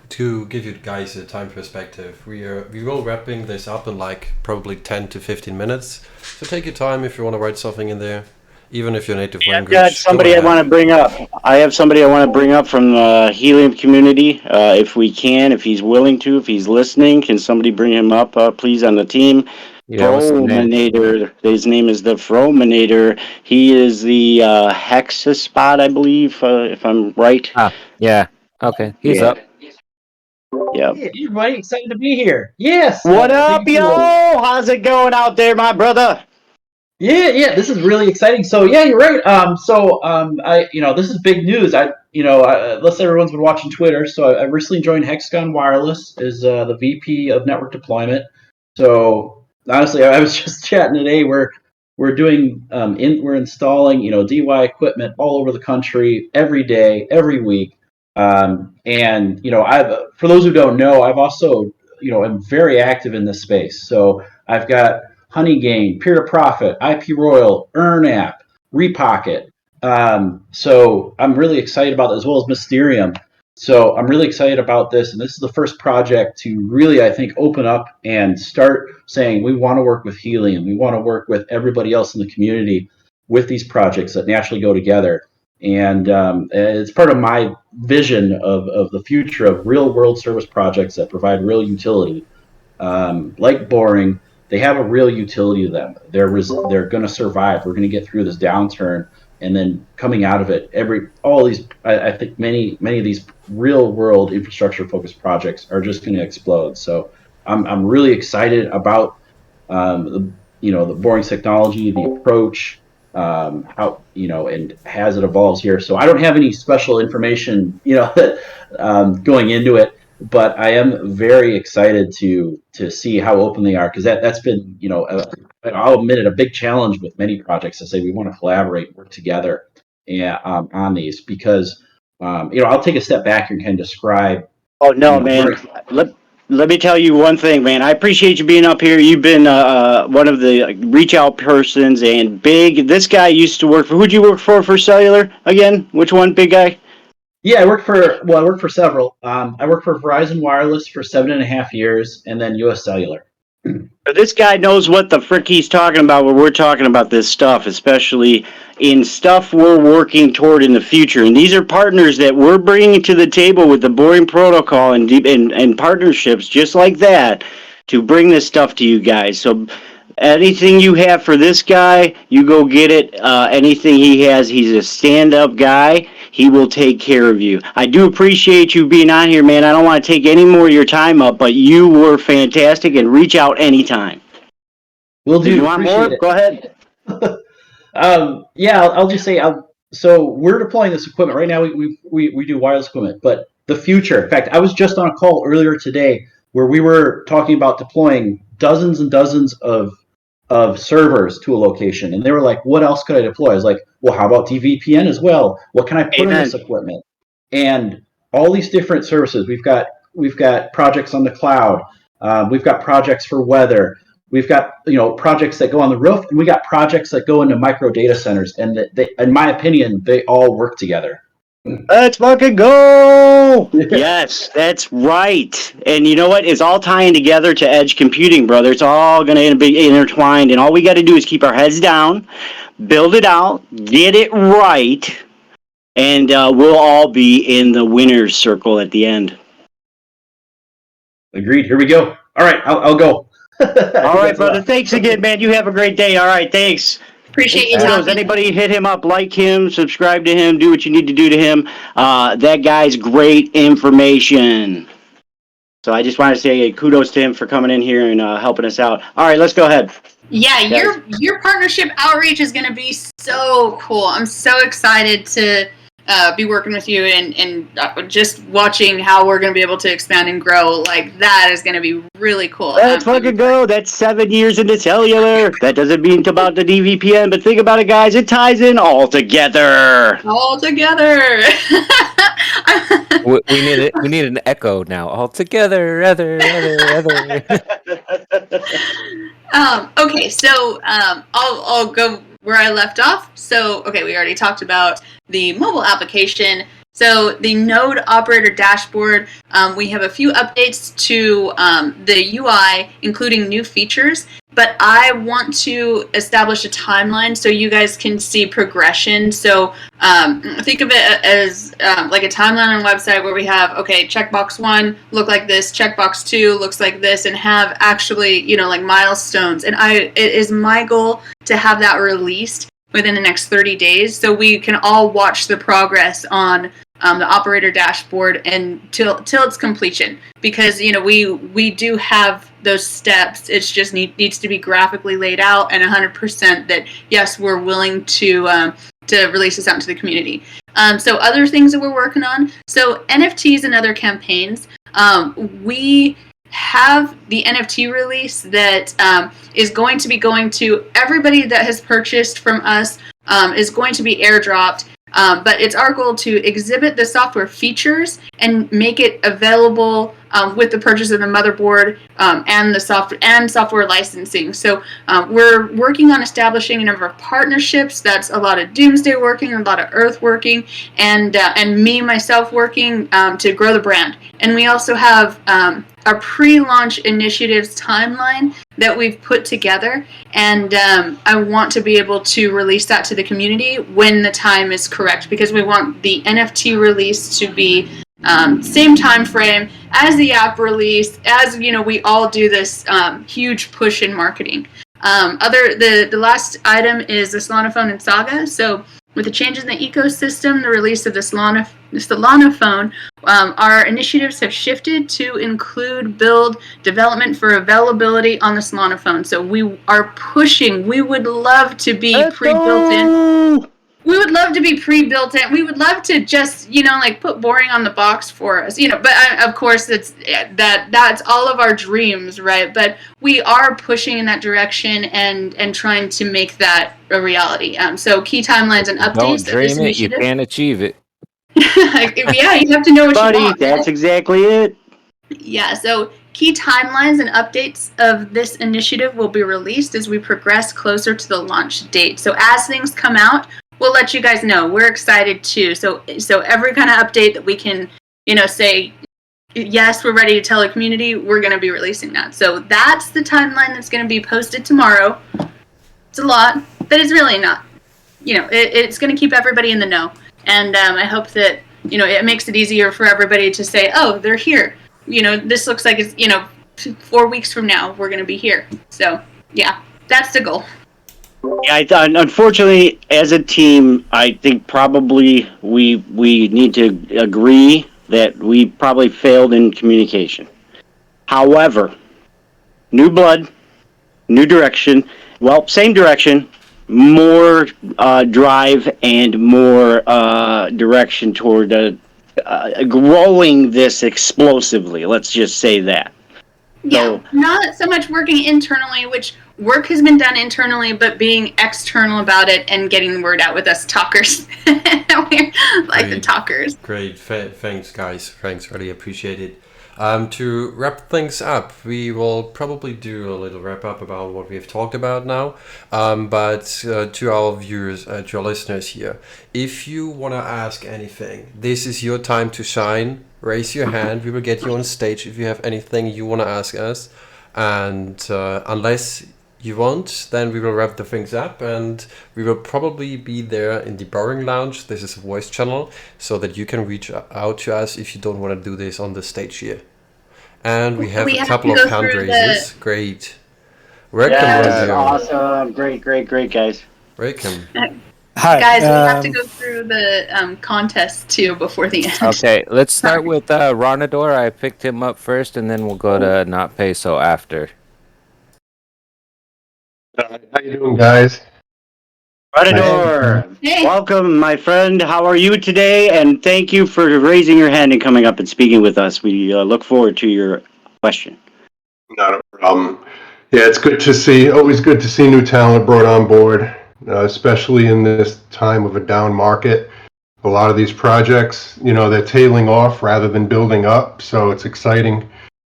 to give you guys a time perspective, we will wrapping this up in like probably 10 to 15 minutes. So take your time if you want to write something in there, even if your native language. I've got somebody I want to bring up. I have somebody I want to bring up from the Helium community. If we can, if he's willing to, if he's listening, can somebody bring him up, please, on the team? Yeah, what's the name? Frominator. His name is the Frominator. He is the Hexaspot, I believe, if I'm right. Yeah. Okay, he's up. Yep. Hey, everybody, excited to be here. Yes. What up, yo? How's it going out there, my brother? Yeah, this is really exciting. So yeah, you're right. This is big news. Unless everyone's been watching Twitter, so I recently joined Hexagon Wireless as the VP of Network Deployment. So honestly, I was just chatting today. We're doing we're installing DY equipment all over the country every day, every week. I've for those who don't know, I've also am very active in this space. So I've got Honeygain, Peer to Profit, IP Royal, EarnApp, Repocket. So I'm really excited about that, as well as Mysterium. So I'm really excited about this, and this is the first project to really, I think, open up and start saying we want to work with Helium. We want to work with everybody else in the community with these projects that naturally go together. And it's part of my vision of the future of real-world service projects that provide real utility. Like Boring, they have a real utility to them. They're going to survive. We're going to get through this downturn, and then coming out of it, I think many of these real-world infrastructure-focused projects are just going to explode. So I'm really excited about the Boring technology, the approach. How and as it evolves here. So I don't have any special information, going into it, but I am very excited to see how open they are, because that's been, I'll admit it, a big challenge with many projects to say we want to collaborate, work together, on these, because I'll take a step back and kind of describe. Oh no, man! Let me tell you one thing, man. I appreciate you being up here. You've been one of the reach out persons, and big. This guy used to work for. Who'd you work for cellular again? Which one, big guy? Yeah, I worked for several. I worked for Verizon Wireless for 7.5 years, and then US Cellular. This guy knows what the frick he's talking about when we're talking about this stuff, especially in stuff we're working toward in the future. And these are partners that we're bringing to the table with the Boring Protocol and partnerships just like that to bring this stuff to you guys. So anything you have for this guy, you go get it. Anything he has, he's a stand-up guy. He will take care of you. I do appreciate you being on here, man. I don't want to take any more of your time up, but you were fantastic, and reach out anytime. Will do. You want more? Go ahead. I'll just say, so we're deploying this equipment right now. We do wireless equipment, but the future. In fact, I was just on a call earlier today where we were talking about deploying dozens and dozens of servers to a location, and they were like, what else could I deploy? I was like, well, how about DVPN as well? What can I put in this equipment? And all these different services. We've got projects on the cloud. We've got projects for weather. We've got projects that go on the roof, and we got projects that go into micro data centers. And they, in my opinion, they all work together. Let's fucking go! Yes, that's right. And you know what? It's all tying together to edge computing, brother. It's all going to be intertwined. And all we got to do is keep our heads down, build it out, get it right, and we'll all be in the winner's circle at the end. Agreed. Here we go. All right, I'll go. All right, brother. Thanks again, man. You have a great day. All right, thanks. Appreciate you, Kudos. Tommy. Anybody hit him up, like him, subscribe to him, do what you need to do to him. That guy's great information. So I just want to say kudos to him for coming in here and helping us out. All right, let's go ahead. Yeah, your partnership outreach is going to be so cool. I'm so excited to be working with you and just watching how we're going to be able to expand and grow. Like, that is going to be really cool. Let's fucking go. That's 7 years into cellular. That doesn't mean about the DVPN, but think about it, guys. It ties in all together. All together. We need it. We need an echo now. All together, other. Okay, so I'll go where I left off. So, okay, we already talked about the mobile application. So the node operator dashboard, we have a few updates to the UI, including new features. But I want to establish a timeline so you guys can see progression. So think of it as like a timeline on a website where we have, okay, checkbox 1 look like this, checkbox 2 looks like this, and have actually, like milestones. And it is my goal to have that released within the next 30 days so we can all watch the progress on the operator dashboard and till its completion, because we do have those steps. It's just needs to be graphically laid out and 100% that yes, we're willing to release this out into the community. So other things that we're working on, so NFTs and other campaigns, we have the NFT release that is going to be going to everybody that has purchased from us, is going to be airdropped. But it's our goal to exhibit the software features and make it available with the purchase of the motherboard and the software licensing. So we're working on establishing a number of partnerships. That's a lot of Doomsday working, a lot of Earth working, and me myself working to grow the brand. And we also have a pre-launch initiatives timeline that we've put together, and I want to be able to release that to the community when the time is correct, because we want the NFT release to be same time frame as the app release, as we all do this huge push in marketing. The last item is the Solana phone and Saga. So with the changes in the ecosystem, the release of the Solana phone, our initiatives have shifted to include build development for availability on the Solana phone. So we are pushing. We would love to be pre-built in. We would love to be pre-built in. We would love to just, put boring on the box for us, but of course that's all of our dreams, right? But we are pushing in that direction and trying to make that a reality. So key timelines and updates. Don't dream it, you can't achieve it. Yeah, you have to know what Buddy, you want. that's exactly it. Yeah, so key timelines and updates of this initiative will be released as we progress closer to the launch date. So as things come out, we'll let you guys know. We're excited too. So every kind of update that we can, say, yes, we're ready to tell the community, we're going to be releasing that. So that's the timeline that's going to be posted tomorrow. It's a lot, but it's really not. It's going to keep everybody in the know. And I hope that, it makes it easier for everybody to say, oh, they're here. This looks like it's, 4 weeks from now, we're going to be here. So, yeah, that's the goal. Yeah, unfortunately, as a team, I think probably we need to agree that we probably failed in communication. However, new blood, new direction. Well, same direction, more drive and more direction toward growing this explosively. Let's just say that. Yeah, not so much working internally, which work has been done internally, but being external about it and getting the word out with us talkers. We're like the talkers. Great. Thanks, guys. Thanks. Really appreciate it. To wrap things up, we will probably do a little wrap up about what we've talked about now. But to our viewers, to our listeners here, if you want to ask anything, this is your time to shine. Raise your hand. We will get you on stage if you have anything you want to ask us. And unless you won't, then we will wrap the things up, and we will probably be there in the Borrowing Lounge. This is a voice channel, so that you can reach out to us if you don't want to do this on the stage here. And we have We a have couple to of go hand through raises. Great. Welcome, Yes, Romeo. awesome. Great, guys. Welcome. Hi. Guys, we have to go through the contest too before the end. Okay, let's start with Ronador. I picked him up first, and then we'll go to Not Peso after. How you doing, guys? Predator, Hey. welcome, my friend. How are you today? And thank you for raising your hand and coming up and speaking with us. We look forward to your question. Not a problem. Yeah, it's good to see. Always good to see new talent brought on board, especially in this time of a down market. A lot of these projects, they're tailing off rather than building up. So it's exciting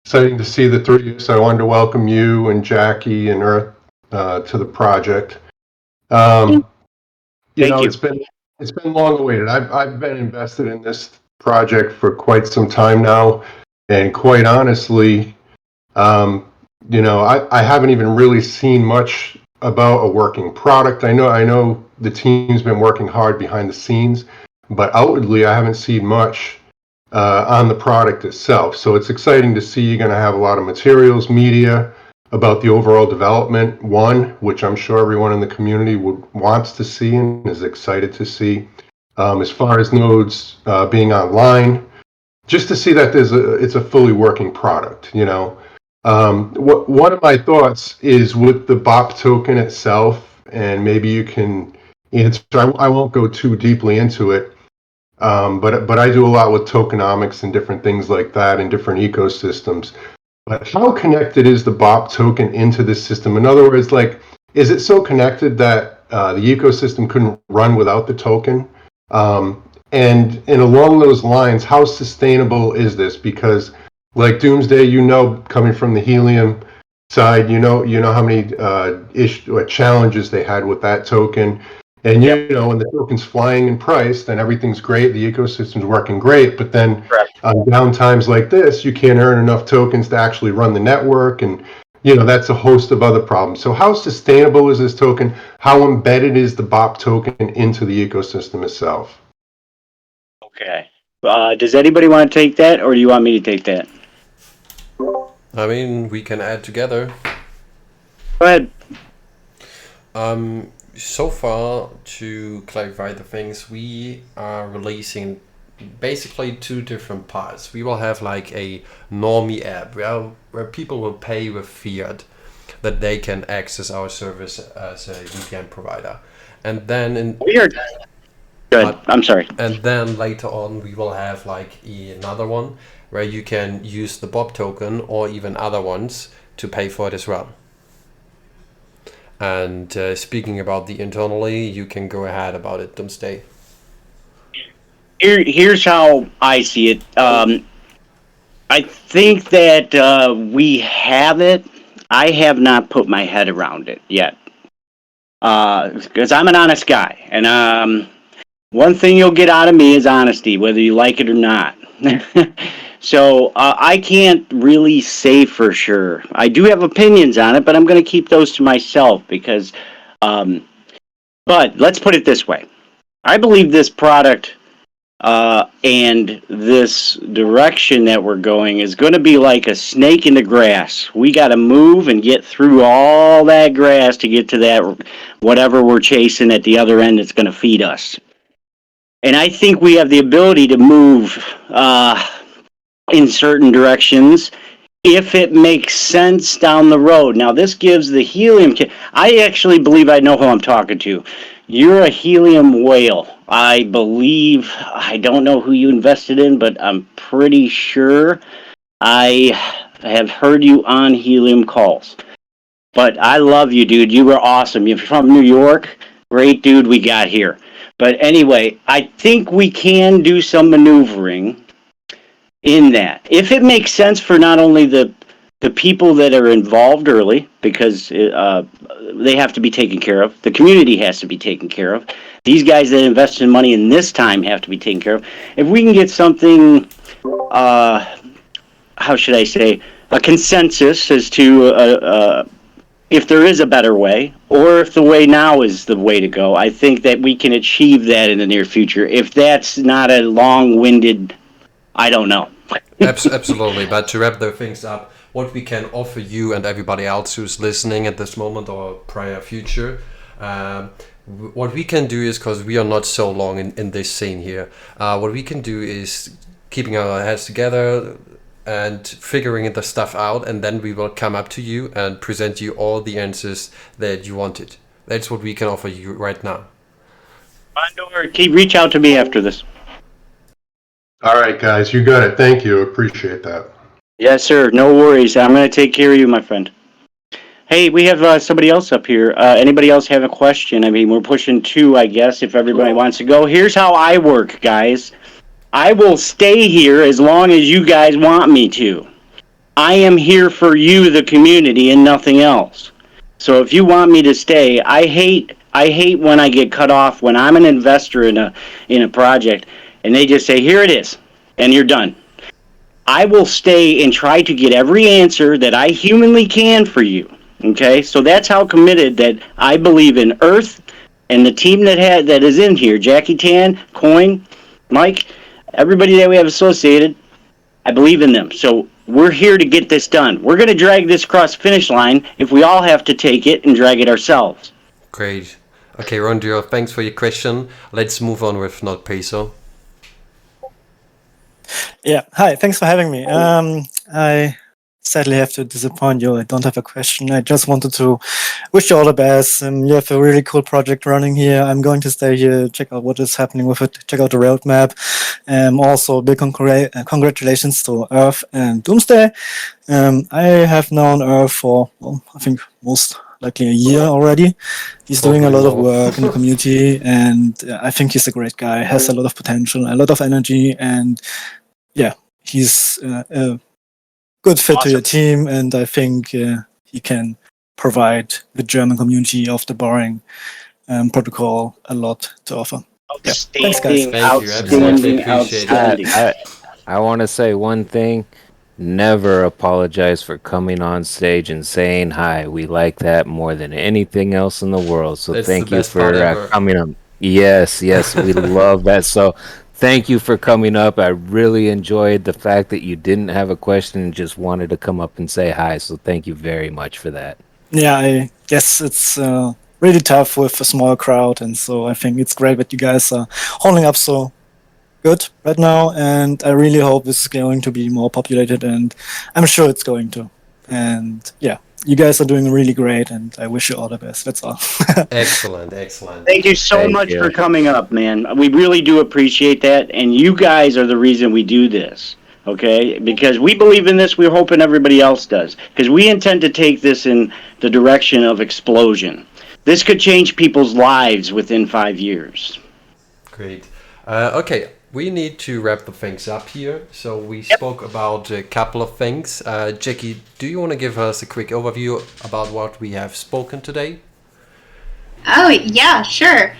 to see the three of us. I wanted to welcome you and Jackie and Earth to the project. Thank you. It's been long awaited. I've been invested in this project for quite some time now, and quite honestly, I haven't even really seen much about a working product. I know the team's been working hard behind the scenes, but outwardly I haven't seen much on the product itself. So it's exciting to see you're going to have a lot of materials, media about the overall development, which I'm sure everyone in the community wants to see and is excited to see. As far as nodes being online, just to see that it's a fully working product, one of my thoughts is with the BOP token itself, and maybe you can answer. I won't go too deeply into it, but I do a lot with tokenomics and different things like that in different ecosystems. But how connected is the BOP token into this system? In other words, is it so connected that the ecosystem couldn't run without the token? And along those lines, how sustainable is this? Because like Doomsday, coming from the Helium side, you know how many challenges they had with that token. And when the token's flying in price, then everything's great, the ecosystem's working great. But then on down times like this, you can't earn enough tokens to actually run the network, and that's a host of other problems. So how sustainable is this token? How embedded is the BOP token into the ecosystem itself? Okay. Does anybody want to take that, or do you want me to take that? I mean, we can add together. Go ahead. So far, to clarify the things, we are releasing basically two different parts. We will have like a normie app where people will pay with fiat that they can access our service as a VPN provider. And then Weird. Good. I'm sorry. And then later on we will have like another one where you can use the BOP token or even other ones to pay for it as well. And speaking about the internally, you can go ahead about it, Doomsday. Here's how I see it. I think that we have it. I have not put my head around it yet. Because I'm an honest guy. And one thing you'll get out of me is honesty, whether you like it or not. So I can't really say for sure. I do have opinions on it, but I'm going to keep those to myself because. But let's put it this way: I believe this product and this direction that we're going is going to be like a snake in the grass. We got to move and get through all that grass to get to that whatever we're chasing at the other end that's going to feed us. And I think we have the ability to move in certain directions if it makes sense down the road. Now, this gives the helium. I actually believe I know who I'm talking to. You're a helium whale. I believe, I don't know who you invested in, but I'm pretty sure I have heard you on helium calls. But I love you, dude. You were awesome. You're from New York. Great dude we got here. But anyway, I think we can do some maneuvering in that. If it makes sense for not only the people that are involved early, because they have to be taken care of, the community has to be taken care of, these guys that invest in money in this time have to be taken care of. If we can get something, how should I say, a consensus as to if there is a better way, or if the way now is the way to go, I think that we can achieve that in the near future. If that's not a long-winded, I don't know. Absolutely. But to wrap the things up, what we can offer you and everybody else who's listening at this moment or prior future, what we can do is, because we are not so long in this scene here, what we can do is keeping our heads together and figuring the stuff out, and then we will come up to you and present you all the answers that you wanted. That's what we can offer you right now. Condor, reach out to me after this. All right, guys, you got it. Thank you. Appreciate that. Yes, sir. No worries. I'm going to take care of you, my friend. Hey, we have somebody else up here. Anybody else have a question? I mean, we're pushing 2, I guess, if everybody wants to go. Here's how I work, guys. I will stay here as long as you guys want me to. I am here for you, the community, and nothing else. So if you want me to stay, I hate when I get cut off when I'm an investor in a project and they just say, "Here it is," and you're done. I will stay and try to get every answer that I humanly can for you. Okay? So that's how committed that I believe in Earth and the team that is in here, Jackie Tan, Coin, Mike, everybody that we have associated, I believe in them. So we're here to get this done. We're going to drag this across the finish line if we all have to take it and drag it ourselves. Great. Okay, Rondio, thanks for your question. Let's move on with Not Peso. Yeah, hi, thanks for having me. I sadly have to disappoint you. I don't have a question. I just wanted to wish you all the best. You have a really cool project running here. I'm going to stay here, check out what is happening with it, check out the roadmap. Also, big congratulations to Earth and Doomsday. I have known Earth for, well, I think most likely a year already. He's doing a lot of work in the community, and I think he's a great guy, has a lot of potential, a lot of energy, and yeah, he's a good fit to your team, and I think he can provide the German community of the Boring protocol a lot to offer. Yeah. Thanks, guys. Thank you. Absolutely appreciate it. I want to say one thing. Never apologize for coming on stage and saying hi. We like that more than anything else in the world. So That's thank the you best part for ever. coming on. Yes, we love that. So thank you for coming up. I really enjoyed the fact that you didn't have a question and just wanted to come up and say hi. So thank you very much for that. Yeah, I guess it's really tough with a small crowd, and so I think it's great that you guys are holding up so good right now, and I really hope this is going to be more populated, and I'm sure it's going to. And yeah, you guys are doing really great, and I wish you all the best. That's all. Excellent. Thank you so much for coming up, man. We really do appreciate that, and you guys are the reason we do this, okay? Because we believe in this, we're hoping everybody else does, because we intend to take this in the direction of explosion. This could change people's lives within 5 years. Great. Okay, we need to wrap the things up here. So we spoke about a couple of things. Jackie, do you want to give us a quick overview about what we have spoken today? Oh, yeah, sure.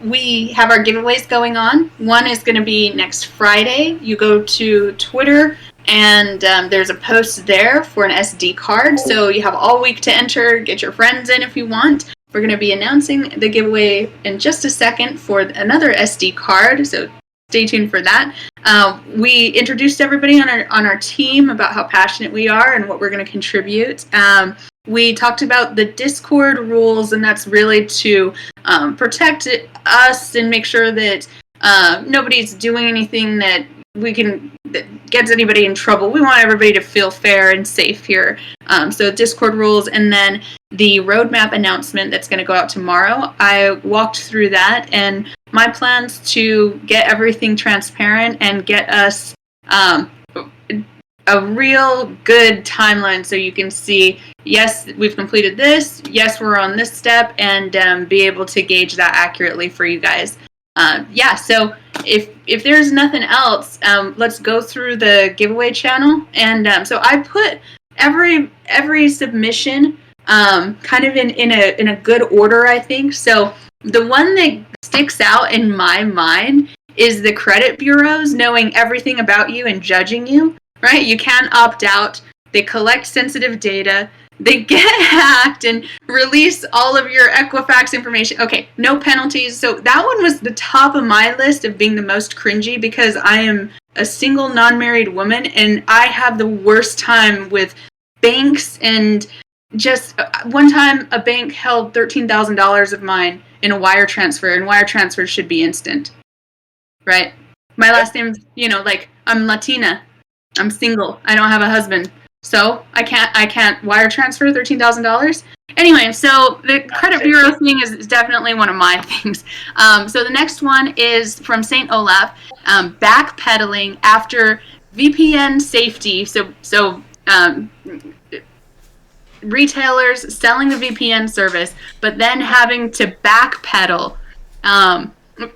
We have our giveaways going on. One is going to be next Friday. You go to Twitter, and there's a post there for an SD card. So you have all week to enter. Get your friends in if you want. We're going to be announcing the giveaway in just a second for another SD card. So stay tuned for that. We introduced everybody on our team about how passionate we are and what we're going to contribute. We talked about the Discord rules, and that's really to protect us and make sure that nobody's doing anything that gets anybody in trouble. We want everybody to feel fair and safe here. So Discord rules, and then the roadmap announcement that's going to go out tomorrow. I walked through that, and my plans to get everything transparent and get us a real good timeline so you can see, yes, we've completed this, yes, we're on this step, and be able to gauge that accurately for you guys. So if there's nothing else, let's go through the giveaway channel. And so I put every submission kind of in a good order, I think. So the one that sticks out in my mind is the credit bureaus knowing everything about you and judging you, right? You can't opt out. They collect sensitive data. They get hacked and release all of your Equifax information. Okay, no penalties. So that one was the top of my list of being the most cringy because I am a single non-married woman and I have the worst time with banks. And just one time a bank held $13,000 of mine in a wire transfer, and wire transfers should be instant, right? My last name's, like, I'm Latina. I'm single. I don't have a husband. So I can't wire transfer $13,000. Anyway, so the credit bureau thing is definitely one of my things. So the next one is from St. Olaf, backpedaling after VPN safety. So retailers selling the VPN service, but then having to backpedal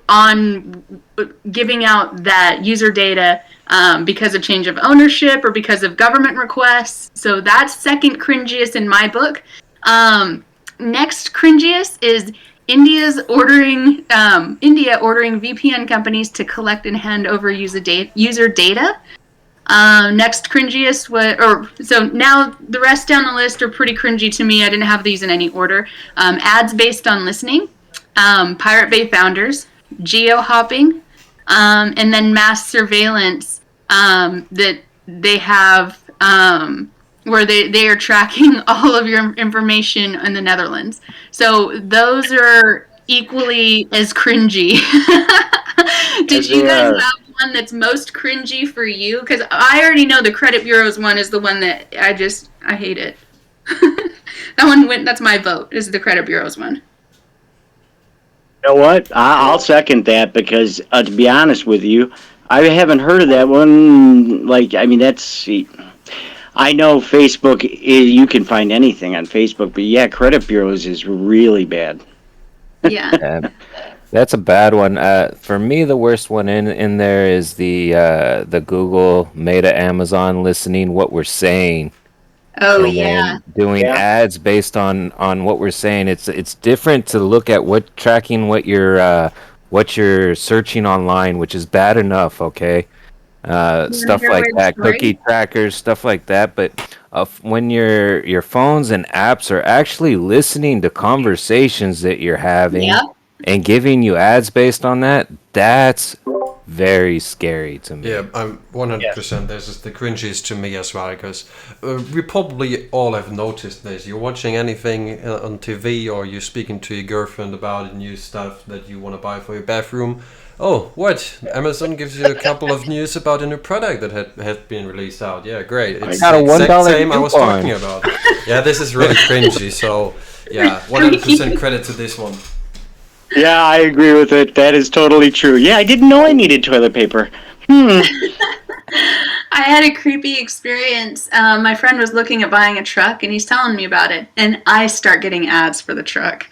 on giving out that user data because of change of ownership or because of government requests. So that's second cringiest in my book. Next cringiest is India ordering VPN companies to collect and hand over user data. Next cringiest so now the rest down the list are pretty cringy to me. I didn't have these in any order. Ads based on listening, Pirate Bay founders, geo hopping, and then mass surveillance that they have where they are tracking all of your information in the Netherlands. So those are equally as cringy. Did you guys have one that's most cringy for you? Because I already know the credit bureau's one is the one that I hate it. That's my vote, is the credit bureau's one. You know what? I'll second that because, to be honest with you, I haven't heard of that one. Like, I mean, I know Facebook, you can find anything on Facebook, but yeah, credit bureaus is really bad. Yeah. That's a bad one. For me, the worst one in there is the Google, Meta, Amazon listening what we're saying. Oh, and yeah. then doing ads based on what we're saying. It's different to look at tracking what you're searching online, which is bad enough. Okay, stuff like that, cookie trackers, stuff like that. But when your phones and apps are actually listening to conversations that you're having and giving you ads based on that, that's very scary to me. Yeah, I'm 100%. This is the cringiest to me as well, because we probably all have noticed this. You're watching anything on TV, or you're speaking to your girlfriend about new stuff that you want to buy for your bathroom. Oh, what? Amazon gives you a couple of news about a new product that had been released out. Yeah, great. It's got a $1 same I was coupon. talking about. Yeah, this is really cringy. So, yeah, 100% credit to this one. Yeah, I agree with it. That is totally true. Yeah, I didn't know I needed toilet paper. I had a creepy experience. My friend was looking at buying a truck, and he's telling me about it, and I start getting ads for the truck.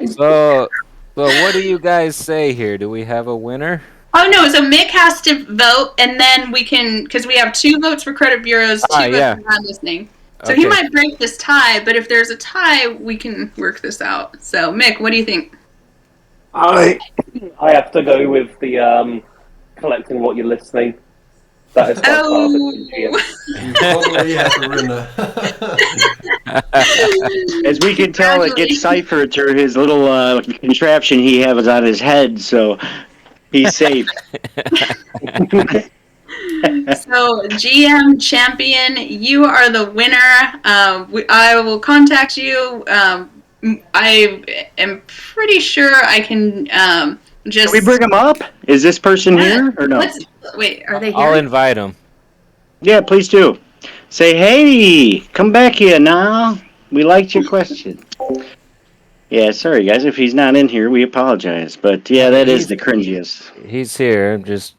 So what do you guys say here? Do we have a winner? Oh, no, so Mick has to vote, and then we can, because we have 2 votes for credit bureaus, 2 votes for not listening. So he might break this tie, but if there's a tie, we can work this out. So, Mick, what do you think? I have to go with the collecting what you're listening. That is by far the As we can tell, it gets ciphered through his little contraption he has on his head, so he's safe. So, GM Champion, you are the winner. I will contact you. I am pretty sure I can just... Can we bring him up? Is this person here or no? Wait, are they here? I'll invite him. Yeah, please do. Say, hey, come back here now. We liked your question. Yeah, sorry guys, if he's not in here, we apologize. But yeah, that is the cringiest. He's here. Just.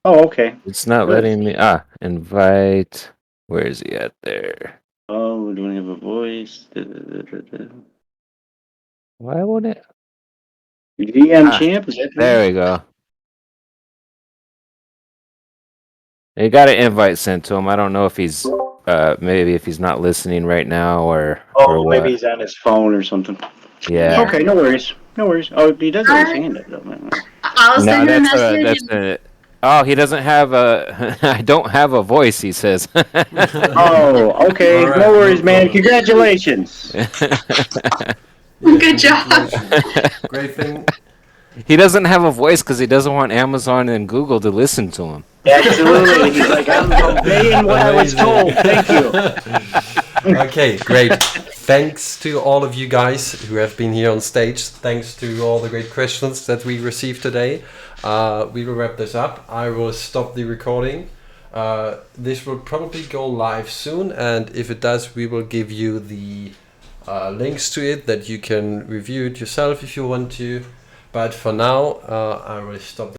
Oh, okay. It's not letting me. Invite. Where is he at there? Oh, we don't have a voice. Why won't it? GM Ah, champ, is that there we go. You got an invite sent to him. I don't know if he's maybe if he's not listening right now or Oh, maybe what. he's on his phone or something. Yeah. Yeah. Okay, no worries. No worries. Oh, he does have his I, hand up, though. I'll No, send him a that's message. a. Oh, he doesn't have a. I don't have a voice. He says. Oh, okay. All No right, no worries, man. problem. Congratulations. Yeah, Good job. congratulations. Great thing. He doesn't have a voice because he doesn't want Amazon and Google to listen to him. Absolutely. He's like, I'm obeying what I was Amazing. told. Thank you. Okay, great. Thanks to all of you guys who have been here on stage. Thanks to all the great questions that we received today. We will wrap this up. I will stop the recording. This will probably go live soon, and if it does, we will give you the links to it that you can review it yourself if you want to. But for now, I will stop.